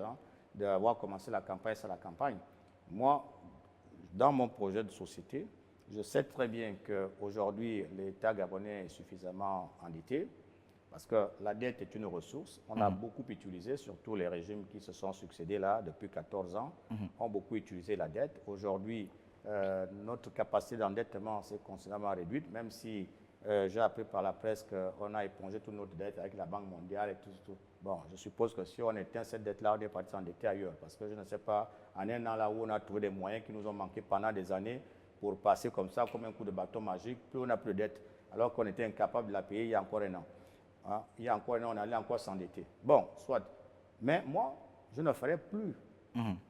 d'avoir commencé la campagne sur la campagne. Moi, dans mon projet de société, je sais très bien qu'aujourd'hui, l'État gabonais est suffisamment endetté parce que la dette est une ressource. On a beaucoup utilisé, surtout les régimes qui se sont succédés là depuis 14 ans, ont beaucoup utilisé la dette. Aujourd'hui, notre capacité d'endettement s'est considérablement réduite, même si j'ai appris par la presse qu'on a épongé toute notre dette avec la Banque mondiale et tout. Bon, je suppose que si on éteint cette dette-là, on est parti s'endetter ailleurs. Parce que je ne sais pas, en 1 an là où on a trouvé des moyens qui nous ont manqué pendant des années pour passer comme ça, comme un coup de bâton magique, plus on n'a plus de dette. Alors qu'on était incapable de la payer il y a encore 1 an. Hein? Il y a encore 1 an, on allait encore s'endetter. Bon, soit. Mais moi, je ne ferai plus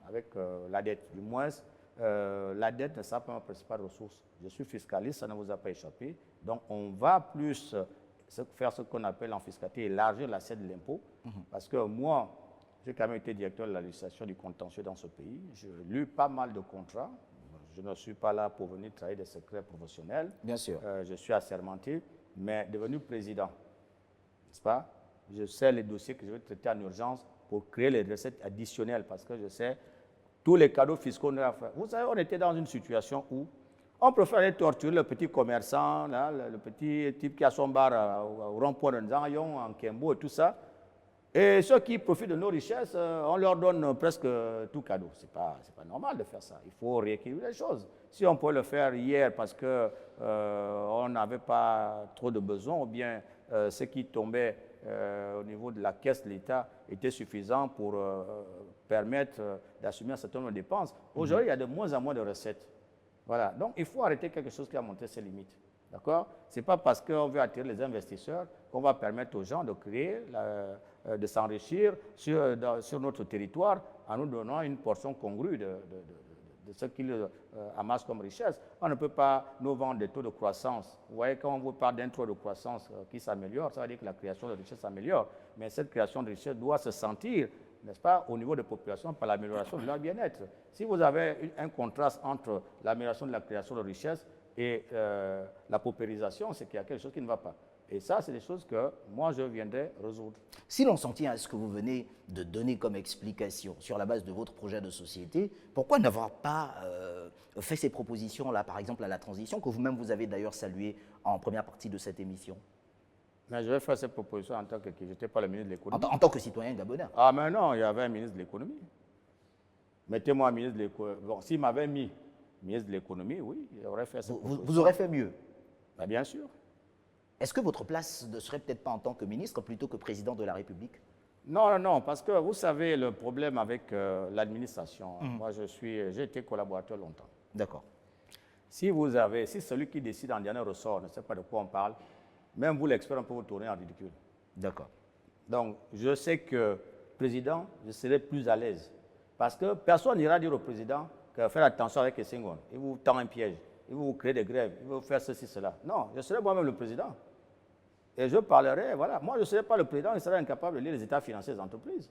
avec la dette. Du moins, la dette ne sera pas ma principale ressource. Je suis fiscaliste, ça ne vous a pas échappé. Donc, on va plus faire ce qu'on appelle en fiscalité, élargir l'assiette de l'impôt. Parce que moi, j'ai quand même été directeur de la législation du contentieux dans ce pays. J'ai lu pas mal de contrats. Je ne suis pas là pour venir travailler des secrets professionnels. Bien sûr. Je suis assermenté, mais devenu président, n'est-ce pas? Je sais les dossiers que je vais traiter en urgence pour créer les recettes additionnelles parce que je sais tous les cadeaux fiscaux qu'on a fait. Vous savez, on était dans une situation où on préférait torturer le petit commerçant, là, le petit type qui a son bar au rond-point de Nzangon, en Kembo et tout ça. Et ceux qui profitent de nos richesses, on leur donne presque tout cadeau. Ce n'est pas normal de faire ça. Il faut rééquilibrer les choses. Si on pouvait le faire hier parce qu'on n'avait pas trop de besoins, ou bien ce qui tombait au niveau de la caisse de l'État était suffisant pour permettre d'assumer un certain nombre de dépenses. Aujourd'hui, il y a de moins en moins de recettes. Voilà. Donc, il faut arrêter quelque chose qui a montré ses limites. D'accord? Ce n'est pas parce qu'on veut attirer les investisseurs qu'on va permettre aux gens de créer, de s'enrichir sur notre territoire en nous donnant une portion congrue de ce qu'ils amassent comme richesse. On ne peut pas nous vendre des taux de croissance. Vous voyez, quand on vous parle d'un taux de croissance qui s'améliore, ça veut dire que la création de richesse s'améliore. Mais cette création de richesse doit se sentir, n'est-ce pas, au niveau des populations par l'amélioration de leur bien-être. Si vous avez un contraste entre l'amélioration de la création de richesse et la paupérisation, c'est qu'il y a quelque chose qui ne va pas. Et ça, c'est des choses que moi, je viendrai résoudre. Si l'on s'en tient à ce que vous venez de donner comme explication sur la base de votre projet de société, pourquoi n'avoir pas fait ces propositions-là, par exemple à la transition, que vous-même vous avez d'ailleurs salué en première partie de cette émission? Mais je vais faire ces propositions en tant que qui n'étais pas le ministre de l'économie. En tant que citoyen gabonais. Ah, mais non, il y avait un ministre de l'économie. Mettez-moi ministre de l'économie. Bon, s'il m'avait mis ministre de l'économie, oui, il aurait fait ça. Vous aurez fait mieux. Ben, bien sûr. Est-ce que votre place ne serait peut-être pas en tant que ministre plutôt que président de la République? Non, parce que vous savez, le problème avec l'administration, moi j'ai été collaborateur longtemps. D'accord. Si celui qui décide en dernier ressort ne sait pas de quoi on parle, même vous, l'expert, on peut vous tourner en ridicule. D'accord. Donc, je sais que, président, je serai plus à l'aise. Parce que personne n'ira dire au président que faire attention avec les Senghor. Il vous tend un piège, il vous crée des grèves, il vous faire ceci, cela. Non, je serai moi-même le président. Et je parlerai, voilà. Moi, je ne serai pas le président qui serait incapable de lire les états financiers des entreprises.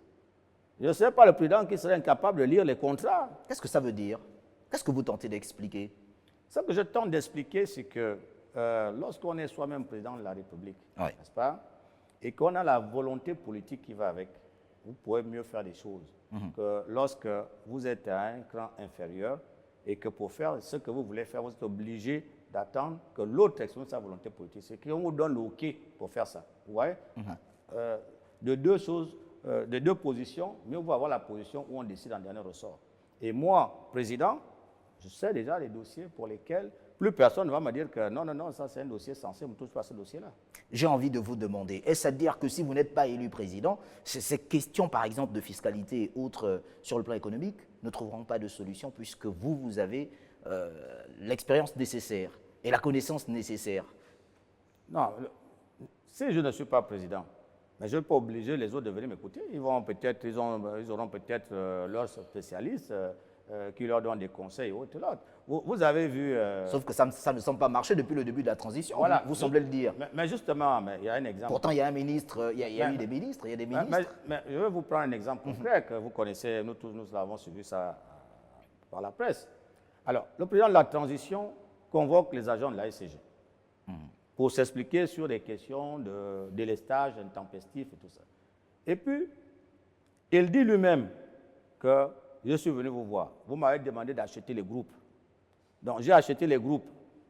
Je ne serai pas le président qui serait incapable de lire les contrats. Qu'est-ce que ça veut dire? Qu'est-ce que vous tentez d'expliquer? Ce que je tente d'expliquer, c'est que lorsqu'on est soi-même président de la République, Oui. n'est-ce pas, et qu'on a la volonté politique qui va avec, vous pouvez mieux faire des choses que lorsque vous êtes à un cran inférieur et que pour faire ce que vous voulez faire, vous êtes obligé d'attendre que l'autre exprime sa volonté politique. C'est qu'on vous donne le OK pour faire ça. Vous voyez? De deux choses, de deux positions, mieux vaut avoir la position où on décide en dernier ressort. Et moi, président, je sais déjà les dossiers pour lesquels plus personne ne va me dire que non, non, non, ça c'est un dossier censé, on ne touche pas à ce dossier-là. J'ai envie de vous demander, est-ce à dire que si vous n'êtes pas élu président, ces questions, par exemple, de fiscalité et autres sur le plan économique ne trouveront pas de solution puisque vous avez l'expérience nécessaire et la connaissance nécessaire? Non, si je ne suis pas président, mais je ne vais pas obliger les autres de venir m'écouter. Ils auront peut-être leurs spécialistes qui leur donnent des conseils et autres. Vous avez vu... Sauf que ça ne semble pas marcher depuis le début de la transition, voilà, vous semblez le dire. Mais justement, il y a un exemple. Pourtant, il y a un ministre, il y a eu des ministres, il y a des ministres. Mais je vais vous prendre un exemple concret que vous connaissez, nous tous, nous avons suivi ça par la presse. Alors, le président de la transition convoque les agents de la SCG pour s'expliquer sur des questions de délestage intempestif et tout ça. Et puis, il dit lui-même que je suis venu vous voir. Vous m'avez demandé d'acheter les groupes. Donc, j'ai acheté les groupes.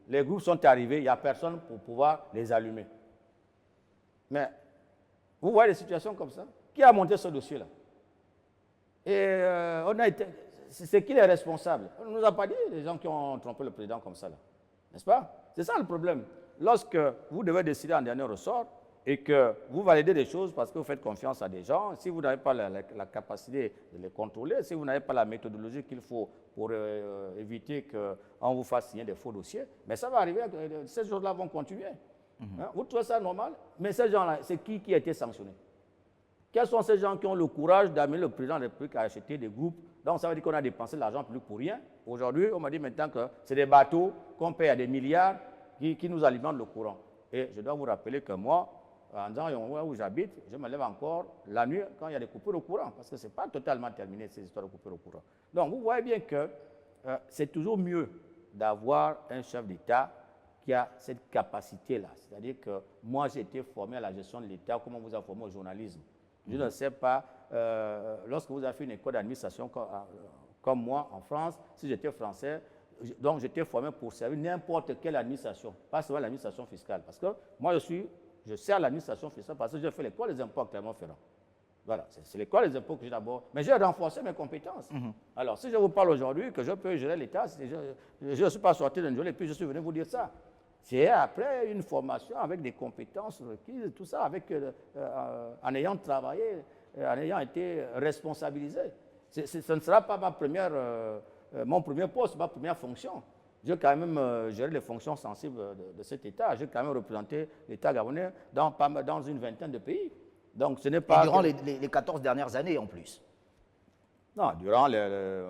Les groupes sont arrivés, il n'y a personne pour pouvoir les allumer. Mais, vous voyez des situations comme ça? Qui a monté ce dossier-là? Et c'est qui les responsables? On ne nous a pas dit les gens qui ont trompé le président comme ça, là. N'est-ce pas? C'est ça le problème. Lorsque vous devez décider en dernier ressort et que vous validez des choses parce que vous faites confiance à des gens, si vous n'avez pas la capacité de les contrôler, si vous n'avez pas la méthodologie qu'il faut pour éviter qu'on vous fasse signer des faux dossiers, mais ça va arriver, ces choses-là vont continuer. Hein? Vous trouvez ça normal? Mais ces gens-là, c'est qui a été sanctionné? Quels sont ces gens qui ont le courage d'amener le président de la République à acheter des groupes? Donc ça veut dire qu'on a dépensé de l'argent public pour rien. Aujourd'hui, on m'a dit maintenant que c'est des bateaux qu'on paye à des milliards qui nous alimentent le courant. Et je dois vous rappeler que moi, en Yongwe où j'habite, je me lève encore la nuit quand il y a des coupures de courant, parce que ce n'est pas totalement terminé ces histoires de coupures de courant. Donc vous voyez bien que c'est toujours mieux d'avoir un chef d'État qui a cette capacité-là. C'est-à-dire que moi, j'ai été formé à la gestion de l'État, comme on vous a formé au journalisme. Je ne sais pas, lorsque vous avez fait une école d'administration comme moi en France, si j'étais français, donc j'étais formé pour servir n'importe quelle administration, pas seulement l'administration fiscale. Parce que moi, je sers l'administration fiscale parce que j'ai fait l'école des impôts à Clermont-Ferrand. Voilà, c'est l'école des impôts que j'ai d'abord. Mais j'ai renforcé mes compétences. Alors, si je vous parle aujourd'hui que je peux gérer l'État, je ne suis pas sorti d'un jour et puis je suis venu vous dire ça. C'est après une formation avec des compétences requises, tout ça, en ayant travaillé, en ayant été responsabilisé. Ce ne sera pas mon premier poste, ma première fonction. J'ai quand même géré les fonctions sensibles de cet État. J'ai quand même représenté l'État gabonais dans une vingtaine de pays. Donc ce n'est pas... Et durant les 14 dernières années en plus. Non,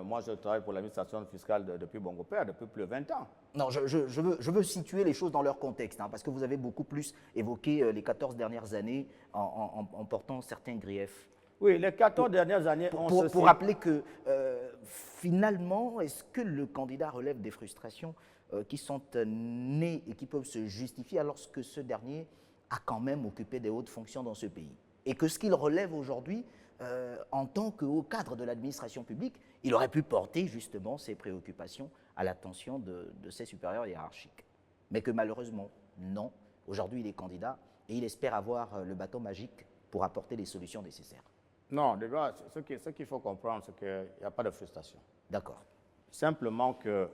moi je travaille pour l'administration fiscale depuis Bongo Père, depuis plus de 20 ans. Non, je veux situer les choses dans leur contexte, hein, parce que vous avez beaucoup plus évoqué les 14 dernières années en portant certains griefs. Oui, les 14 dernières années, pour rappeler que finalement, est-ce que le candidat relève des frustrations qui sont nées et qui peuvent se justifier alors que ce dernier a quand même occupé des hautes fonctions dans ce pays? Et que ce qu'il relève aujourd'hui, en tant que haut cadre de l'administration publique, il aurait pu porter justement ses préoccupations à l'attention de ses supérieurs hiérarchiques. Mais que malheureusement, non. Aujourd'hui, il est candidat et il espère avoir le bâton magique pour apporter les solutions nécessaires. Non, déjà, ce qu'il faut comprendre, c'est qu'il n'y a pas de frustration. D'accord. Simplement que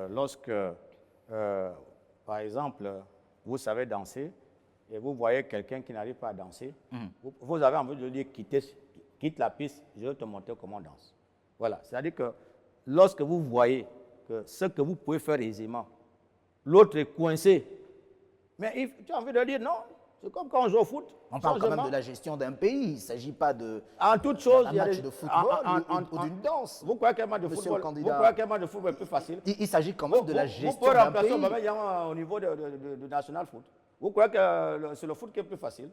lorsque, par exemple, vous savez danser et vous voyez quelqu'un qui n'arrive pas à danser, vous avez envie de lui dire quitte la piste, je vais te montrer comment on danse. Voilà, c'est-à-dire que lorsque vous voyez que ce que vous pouvez faire aisément, l'autre est coincé, mais tu as envie de dire non. C'est comme quand on joue au foot. On parle quand même de la gestion d'un pays. Il ne s'agit pas en toute chose, d'un match de football ou d'une danse. Vous croyez qu'un match de football est plus facile? Il s'agit quand même de la gestion d'un pays. Vous pouvez remplacer au niveau de National Foot. Vous croyez que c'est le foot qui est plus facile?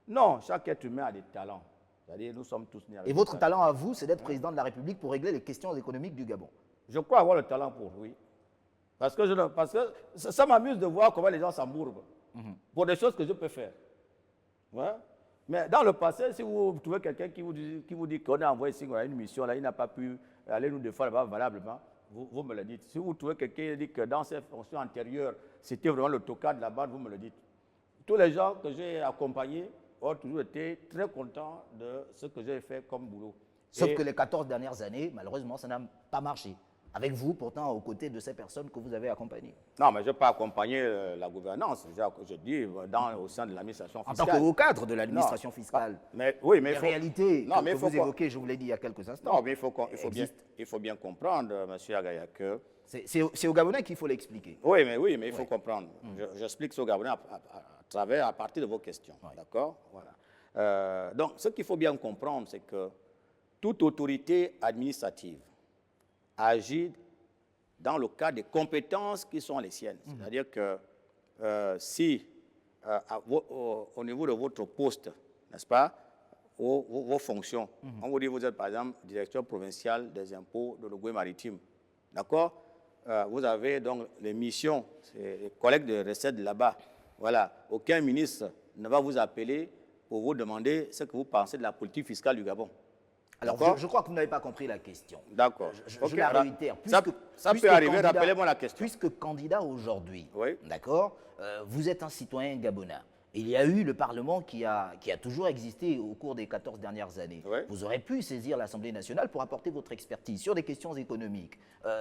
Non, chaque être humain a des talents. C'est-à-dire, nous sommes tous nés avec. Et votre talent à vous, c'est d'être président de la République pour régler les questions économiques du Gabon? Je crois avoir le talent pour, oui. Parce que ça m'amuse de voir comment les gens s'embourbent pour des choses que je peux faire. Ouais. Mais dans le passé, si vous trouvez quelqu'un qui vous dit qu'on a envoyé ici, on a une mission, là, il n'a pas pu aller nous défendre là-bas valablement, vous me le dites. Si vous trouvez quelqu'un qui dit que dans ses fonctions antérieures, c'était vraiment le tocard de la bande, vous me le dites. Tous les gens que j'ai accompagnés ont toujours été très contents de ce que j'ai fait comme boulot. Sauf que les 14 dernières années, malheureusement, ça n'a pas marché. Avec vous, pourtant, aux côtés de ces personnes que vous avez accompagnées. Non, mais je n'ai pas accompagné la gouvernance. Je dis au sein de l'administration En fiscale. tant que haut cadre de l'administration fiscale. Mais, oui, mais les réalités non, que vous évoquez, je vous l'ai dit il y a quelques instants. Non, mais il faut bien comprendre, M. Agaya, que... C'est aux Gabonais qu'il faut l'expliquer. Oui, mais il faut comprendre. J'explique ça aux Gabonais à partir de vos questions. D'accord? Voilà. Donc, ce qu'il faut bien comprendre, c'est que toute autorité administrative agit dans le cadre des compétences qui sont les siennes. C'est-à-dire que si, au niveau de votre poste, n'est-ce pas, vos fonctions, on vous dit vous êtes par exemple directeur provincial des impôts de l'Ogooué maritime, d'accord? Vous avez donc les missions, les collectes de recettes de là-bas. Voilà, aucun ministre ne va vous appeler pour vous demander ce que vous pensez de la politique fiscale du Gabon. Alors, je crois que vous n'avez pas compris la question. D'accord. Je la réitère. Ça peut arriver, rappelez-moi la question. Puisque candidat aujourd'hui, oui. D'accord, vous êtes un citoyen gabonais. Il y a eu le Parlement qui a toujours existé au cours des 14 dernières années. Oui. Vous aurez pu saisir l'Assemblée nationale pour apporter votre expertise sur des questions économiques.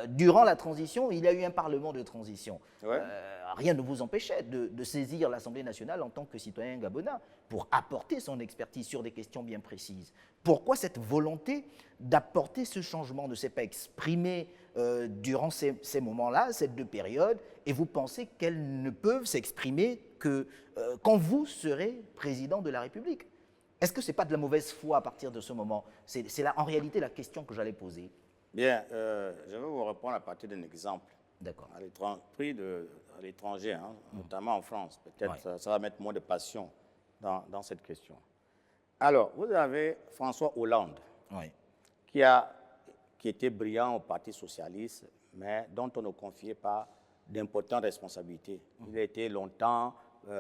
Durant la transition, il y a eu un Parlement de transition. Oui. Rien ne vous empêchait de saisir l'Assemblée nationale en tant que citoyen gabonais pour apporter son expertise sur des questions bien précises. Pourquoi cette volonté d'apporter ce changement ne s'est pas exprimée durant ces moments-là, ces deux périodes, et vous pensez qu'elles ne peuvent s'exprimer que quand vous serez président de la République? Est-ce que ce n'est pas de la mauvaise foi à partir de ce moment? C'est là, en réalité, la question que j'allais poser. Bien, je vais vous répondre à partir d'un exemple. D'accord. Pris à l'étranger, hein, notamment en France. Peut-être ça va mettre moins de passion dans cette question. Alors, vous avez François Hollande, qui était brillant au Parti socialiste, mais dont on ne confiait pas d'importantes responsabilités. Il a été longtemps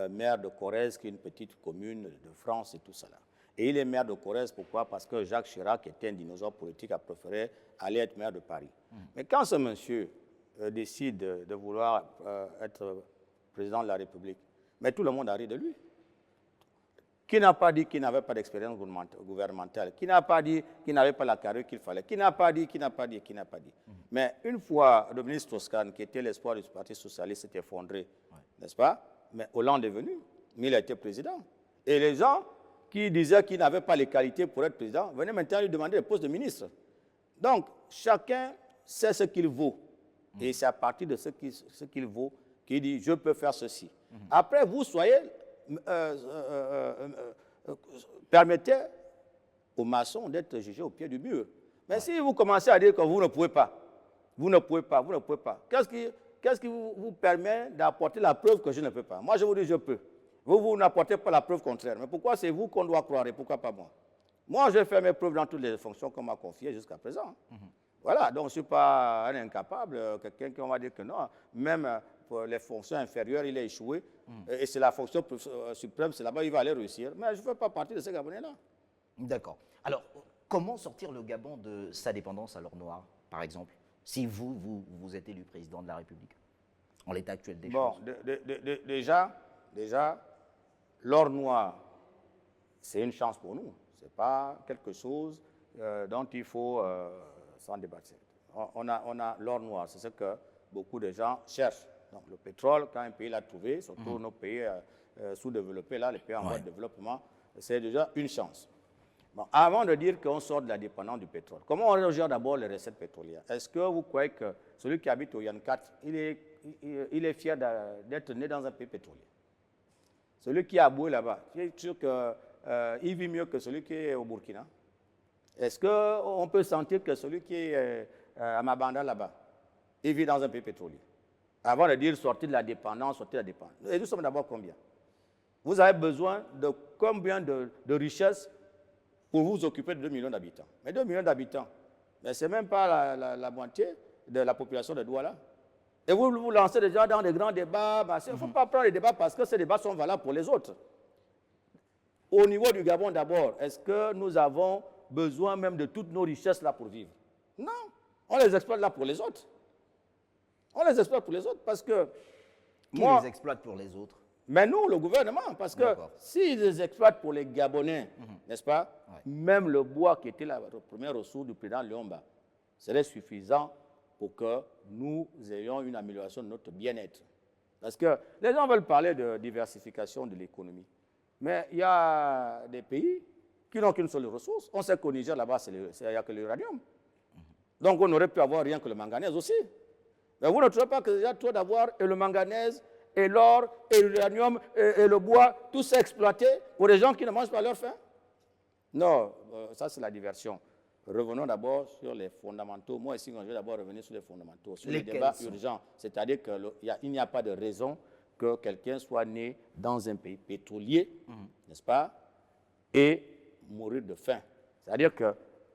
maire de Corrèze, qui est une petite commune de France et tout cela. Et il est maire de Corrèze, pourquoi? Parce que Jacques Chirac, qui était un dinosaure politique, a préféré aller être maire de Paris. Mais quand ce monsieur décide de vouloir être président de la République, mais tout le monde a ri de lui. Qui n'a pas dit qu'il n'avait pas d'expérience gouvernementale? Qui n'a pas dit qu'il n'avait pas la carrure qu'il fallait? Qui n'a pas dit? Mais une fois le ministre Toscane, qui était l'espoir du Parti socialiste, s'est effondré, n'est-ce pas? Mais Hollande est venu, mais il a été président. Et les gens qui disaient qu'il n'avait pas les qualités pour être président venaient maintenant lui demander le poste de ministre. Donc, chacun sait ce qu'il vaut. Et c'est à partir de ce qu'il vaut qu'il dit « je peux faire ceci ». Après, vous soyez... permettez aux maçons d'être jugés au pied du mur. Mais si vous commencez à dire que vous ne pouvez pas, qu'est-ce qui vous permet d'apporter la preuve que je ne peux pas? Moi, je vous dis je peux. Vous n'apportez pas la preuve contraire. Mais pourquoi c'est vous qu'on doit croire et pourquoi pas moi? Moi, j'ai fait mes preuves dans toutes les fonctions qu'on m'a confiées jusqu'à présent. Voilà, donc je ne suis pas un incapable, quelqu'un qui va dire que non, même pour les fonctions inférieures, il a échoué, et c'est la fonction suprême, c'est là-bas il va aller réussir. Mais je ne fais pas partie de ces Gabonais-là. D'accord. Alors, comment sortir le Gabon de sa dépendance à l'or noir, par exemple, si vous êtes élu président de la République, en l'état actuel des choses? Déjà, l'or noir, c'est une chance pour nous. Ce n'est pas quelque chose dont il faut s'en débattre. On a l'or noir, c'est ce que beaucoup de gens cherchent. Donc, le pétrole, quand un pays l'a trouvé, surtout nos pays sous-développés, là, les pays en voie de développement, c'est déjà une chance. Bon, avant de dire qu'on sort de la dépendance du pétrole, comment on gère d'abord les recettes pétrolières? Est-ce que vous croyez que celui qui habite au Yankat, il est fier d'être né dans un pays pétrolier? Celui qui est à Boué là-bas, je suis sûr qu'il vit mieux que celui qui est au Burkina. Est-ce qu'on peut sentir que celui qui est à Mabanda là-bas, il vit dans un pays pétrolier? Avant de dire sortir de la dépendance, Et nous sommes d'abord combien? Vous avez besoin de combien de richesses pour vous occuper de 2 millions d'habitants? Mais 2 millions d'habitants, ce n'est même pas la moitié de la population de Douala. Et vous vous lancez déjà dans des grands débats. Il ne faut pas prendre les débats parce que ces débats sont valables pour les autres. Au niveau du Gabon d'abord, est-ce que nous avons besoin même de toutes nos richesses là pour vivre? Non, on les exploite là pour les autres. On les exploite pour les autres parce que... Qui les exploite pour les autres? Mais nous, le gouvernement, parce que s'ils exploitent pour les Gabonais, n'est-ce pas, même le bois qui était la première ressource du président Liomba serait suffisant pour que nous ayons une amélioration de notre bien-être. Parce que les gens veulent parler de diversification de l'économie. Mais il y a des pays qui n'ont qu'une seule ressource. On sait qu'au Niger, là-bas, il n'y a que l'uranium. Donc, on aurait pu avoir rien que le manganèse aussi. Mais vous ne trouvez pas qu'il y a trop d'avoir et le manganèse, et l'or, et l'uranium, et le bois, tout ça exploité pour les gens qui ne mangent pas leur faim? Non, ça c'est la diversion. Revenons d'abord sur les fondamentaux. Moi ici, je vais d'abord revenir sur les fondamentaux, sur les débats urgents. C'est-à-dire qu'il n'y a pas de raison que quelqu'un soit né dans un pays pétrolier, n'est-ce pas, et mourir de faim. C'est-à-dire que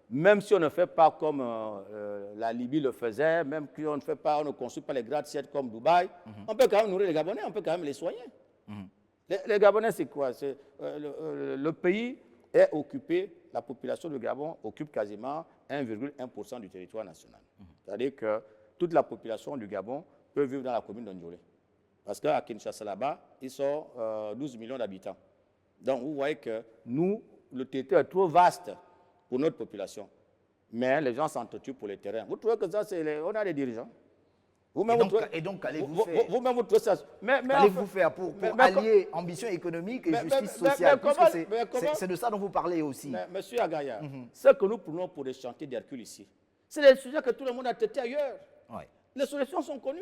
même si on ne fait pas comme la Libye le faisait, même si on ne fait pas, on ne construit pas les gratte-ciels comme Dubaï, on peut quand même nourrir les Gabonais, on peut quand même les soigner. Les Gabonais, c'est quoi? Le pays est occupé, la population du Gabon occupe quasiment 1,1% du territoire national. C'est-à-dire que toute la population du Gabon peut vivre dans la commune de Ndiolé. Parce qu'à Kinshasa, là-bas, ils sont 12 millions d'habitants. Donc, vous voyez que nous, le territoire est trop vaste pour notre population. Mais les gens s'entretuent pour les terrains. Vous trouvez que ça, on a des dirigeants? Et donc, qu'allez-vous faire? Vous-même, vous trouvez ça. Qu'allez-vous faire pour allier ambition économique et justice sociale? C'est de ça dont vous parlez aussi. Monsieur Agaya, ce que nous prenons pour des chantiers d'Hercule ici, c'est des sujets que tout le monde a traités ailleurs. Les solutions sont connues.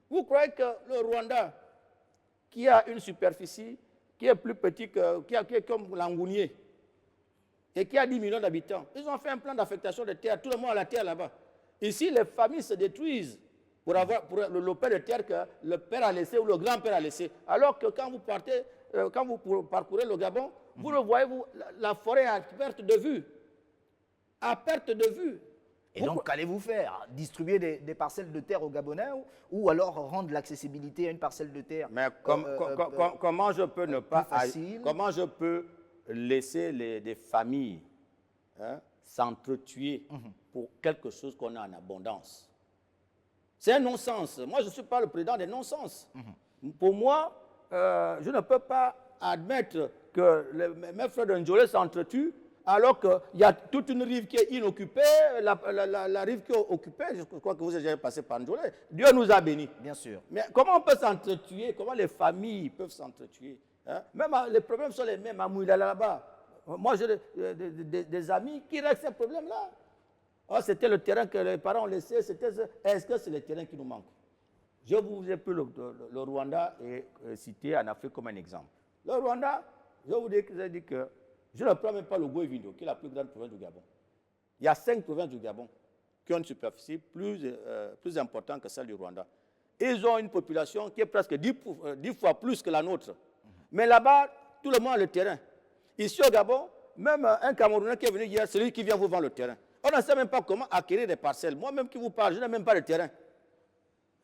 Vous croyez que le Rwanda, qui a une superficie qui est plus petite, qui est comme l'Angounier, et qui a 10 millions d'habitants, ils ont fait un plan d'affectation de terre, tout le monde a la terre là-bas. Ici, les familles se détruisent pour le lopin de terre que le père a laissé ou le grand-père a laissé. Alors que quand vous parcourez le Gabon, vous le voyez, la forêt à perte de vue. À perte de vue. Et donc, qu'allez-vous faire? Distribuer des parcelles de terre aux Gabonais ou alors rendre l'accessibilité à une parcelle de terre? Mais comment je peux ne pas... Comment je peux laisser des familles s'entretuer pour quelque chose qu'on a en abondance? C'est un non-sens. Moi, je ne suis pas le président des non-sens. Pour moi, je ne peux pas admettre que mes frères de Ndiolé s'entretuent alors qu'il y a toute une rive qui est inoccupée, la rive qui est occupée, je crois que vous avez passé par Ndiolé. Dieu nous a bénis. Bien sûr. Mais comment on peut s'entretuer? Comment les familles peuvent s'entretuer? Même les problèmes sont les mêmes à Mouila là-bas. Moi, j'ai des amis qui règlent ces problèmes-là. Oh, c'était le terrain que les parents ont laissé. Est-ce que c'est le terrain qui nous manque? Je vous ai pris le Rwanda et cité en Afrique comme un exemple. Le Rwanda, je vous ai dit que je ne prends même pas le Goué-Vindo, qui est la plus grande province du Gabon. Il y a 5 provinces du Gabon qui ont une superficie plus importante que celle du Rwanda. Ils ont une population qui est presque 10 fois plus que la nôtre. Mais là-bas, tout le monde a le terrain. Ici au Gabon, même un Camerounais qui est venu hier, c'est lui qui vient vous vendre le terrain. On ne sait même pas comment acquérir des parcelles. Moi-même qui vous parle, je n'ai même pas de terrain.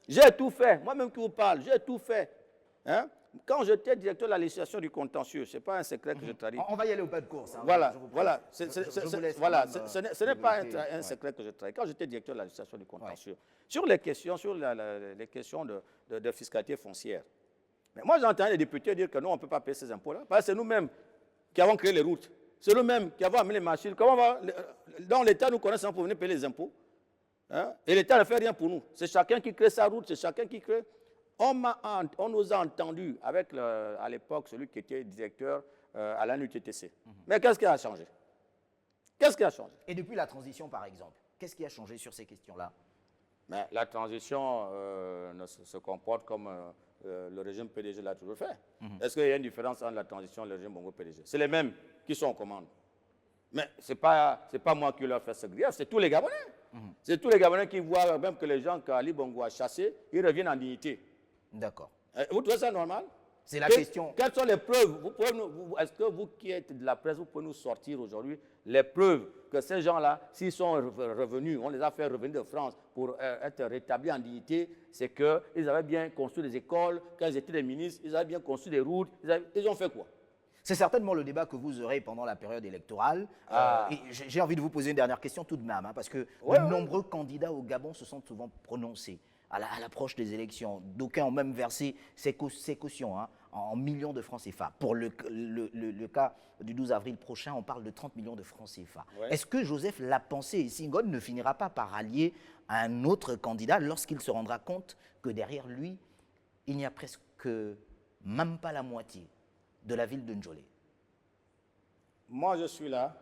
J'ai tout fait. Moi-même qui vous parle, j'ai tout fait. Quand j'étais directeur de la législation du contentieux, ce n'est pas un secret que je trahis. On va y aller au pas de course. Voilà. Ce n'est pas un secret que je trahis. Quand j'étais directeur de la législation du contentieux, sur les questions, les questions de fiscalité foncière, mais moi j'entends les députés dire que non, on ne peut pas payer ces impôts-là, parce que c'est nous-mêmes qui avons créé les routes. C'est nous-mêmes qui avons amené les machines. Dans l'État, nous connaissons pour venir payer les impôts. Et l'État ne fait rien pour nous. C'est chacun qui crée sa route, c'est chacun qui crée. On nous a entendus avec, à l'époque, celui qui était directeur à l'ANUTTC. Mais qu'est-ce qui a changé? Qu'est-ce qui a changé? Et depuis la transition, par exemple, qu'est-ce qui a changé sur ces questions-là? Mais la transition se comporte comme le régime PDG l'a toujours fait. Est-ce qu'il y a une différence entre la transition et le régime Bongo-PDG? C'est les mêmes qui sont aux commandes. Mais ce n'est pas moi qui leur fais ce grief, c'est tous les Gabonais. C'est tous les Gabonais qui voient même que les gens qu'Ali Bongo a chassés, ils reviennent en dignité. D'accord. Vous trouvez ça normal? C'est la question. Quelles sont les preuves? Est-ce que vous qui êtes de la presse, vous pouvez nous sortir aujourd'hui les preuves que ces gens-là, s'ils sont revenus, on les a fait revenir de France pour être rétablis en dignité, c'est qu'ils avaient bien construit des écoles, quand ils étaient des ministres, ils avaient bien construit des routes, ils ont fait quoi? C'est certainement le débat que vous aurez pendant la période électorale. J'ai envie de vous poser une dernière question tout de même, parce que de nombreux candidats au Gabon se sont souvent prononcés à l'approche des élections. D'aucuns ont même versé ces cautions hein, en millions de francs CFA. Pour le cas du 12 avril prochain, on parle de 30 millions de francs CFA. Ouais. Est-ce que Joseph Lapensée et Senghor ne finira pas par allier un autre candidat lorsqu'il se rendra compte que derrière lui, il n'y a presque même pas la moitié de la ville de Ndjolé? Moi, je suis là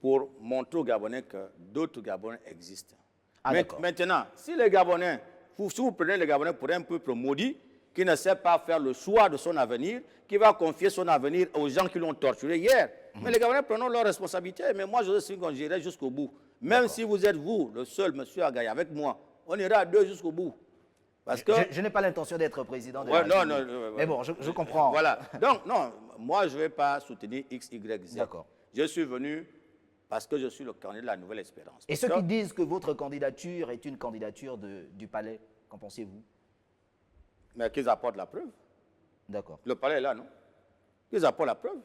pour montrer aux Gabonais que d'autres Gabonais existent. Ah, maintenant, si les Gabonais, si vous prenez les Gabonais pour un peuple maudit, qui ne sait pas faire le choix de son avenir, qui va confier son avenir aux gens qui l'ont torturé hier. Mais les Gabonais prenons leurs responsabilités. Mais moi, je suis qu'on j'irai jusqu'au bout. Même si vous êtes vous, le seul monsieur Agaï, avec moi, on ira à deux jusqu'au bout. Parce que je n'ai pas l'intention d'être président de la République. Non, mais bon, je comprends. Voilà. Donc, non, moi, je ne vais pas soutenir X, Y, Z. D'accord. Je suis venu parce que je suis le candidat de la Nouvelle Espérance. Et ceux qui disent que votre candidature est une candidature du palais, qu'en pensez-vous? Mais qu'ils apportent la preuve. D'accord. Le palais est là, non? Qu'ils apportent la preuve.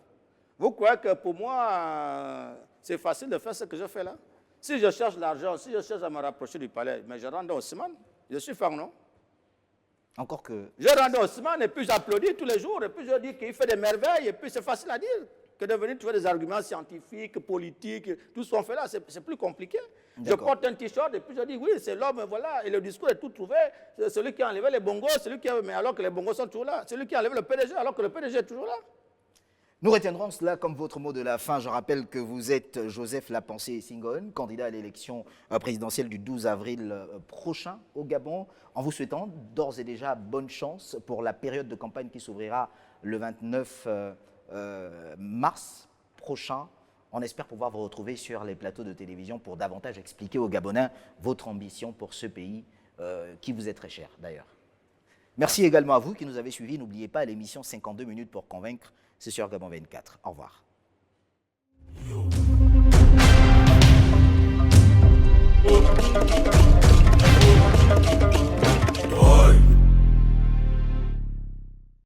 Vous croyez que pour moi, c'est facile de faire ce que je fais là? Si je cherche l'argent, si je cherche à me rapprocher du palais, mais je rentre au Ousmane, je suis fan, non? Encore que... Je rentre au Ousmane et puis j'applaudis tous les jours, et puis je dis qu'il fait des merveilles, et puis c'est facile à dire que de venir trouver des arguments scientifiques, politiques, tout ce qu'on fait là, c'est plus compliqué. Je porte un t-shirt et puis je dis oui, c'est l'homme, voilà, et le discours est tout trouvé. C'est celui qui a enlevé les bongos, mais alors que les bongos sont toujours là. Celui qui a enlevé le PDG alors que le PDG est toujours là. Nous retiendrons cela comme votre mot de la fin. Je rappelle que vous êtes Joseph Lapensée Senghor, candidat à l'élection présidentielle du 12 avril prochain au Gabon, en vous souhaitant d'ores et déjà bonne chance pour la période de campagne qui s'ouvrira le 29 mars prochain. On espère pouvoir vous retrouver sur les plateaux de télévision pour davantage expliquer aux Gabonais votre ambition pour ce pays qui vous est très cher d'ailleurs. Merci également à vous qui nous avez suivis. N'oubliez pas l'émission 52 minutes pour convaincre, c'est sur Gabon 24. Au revoir.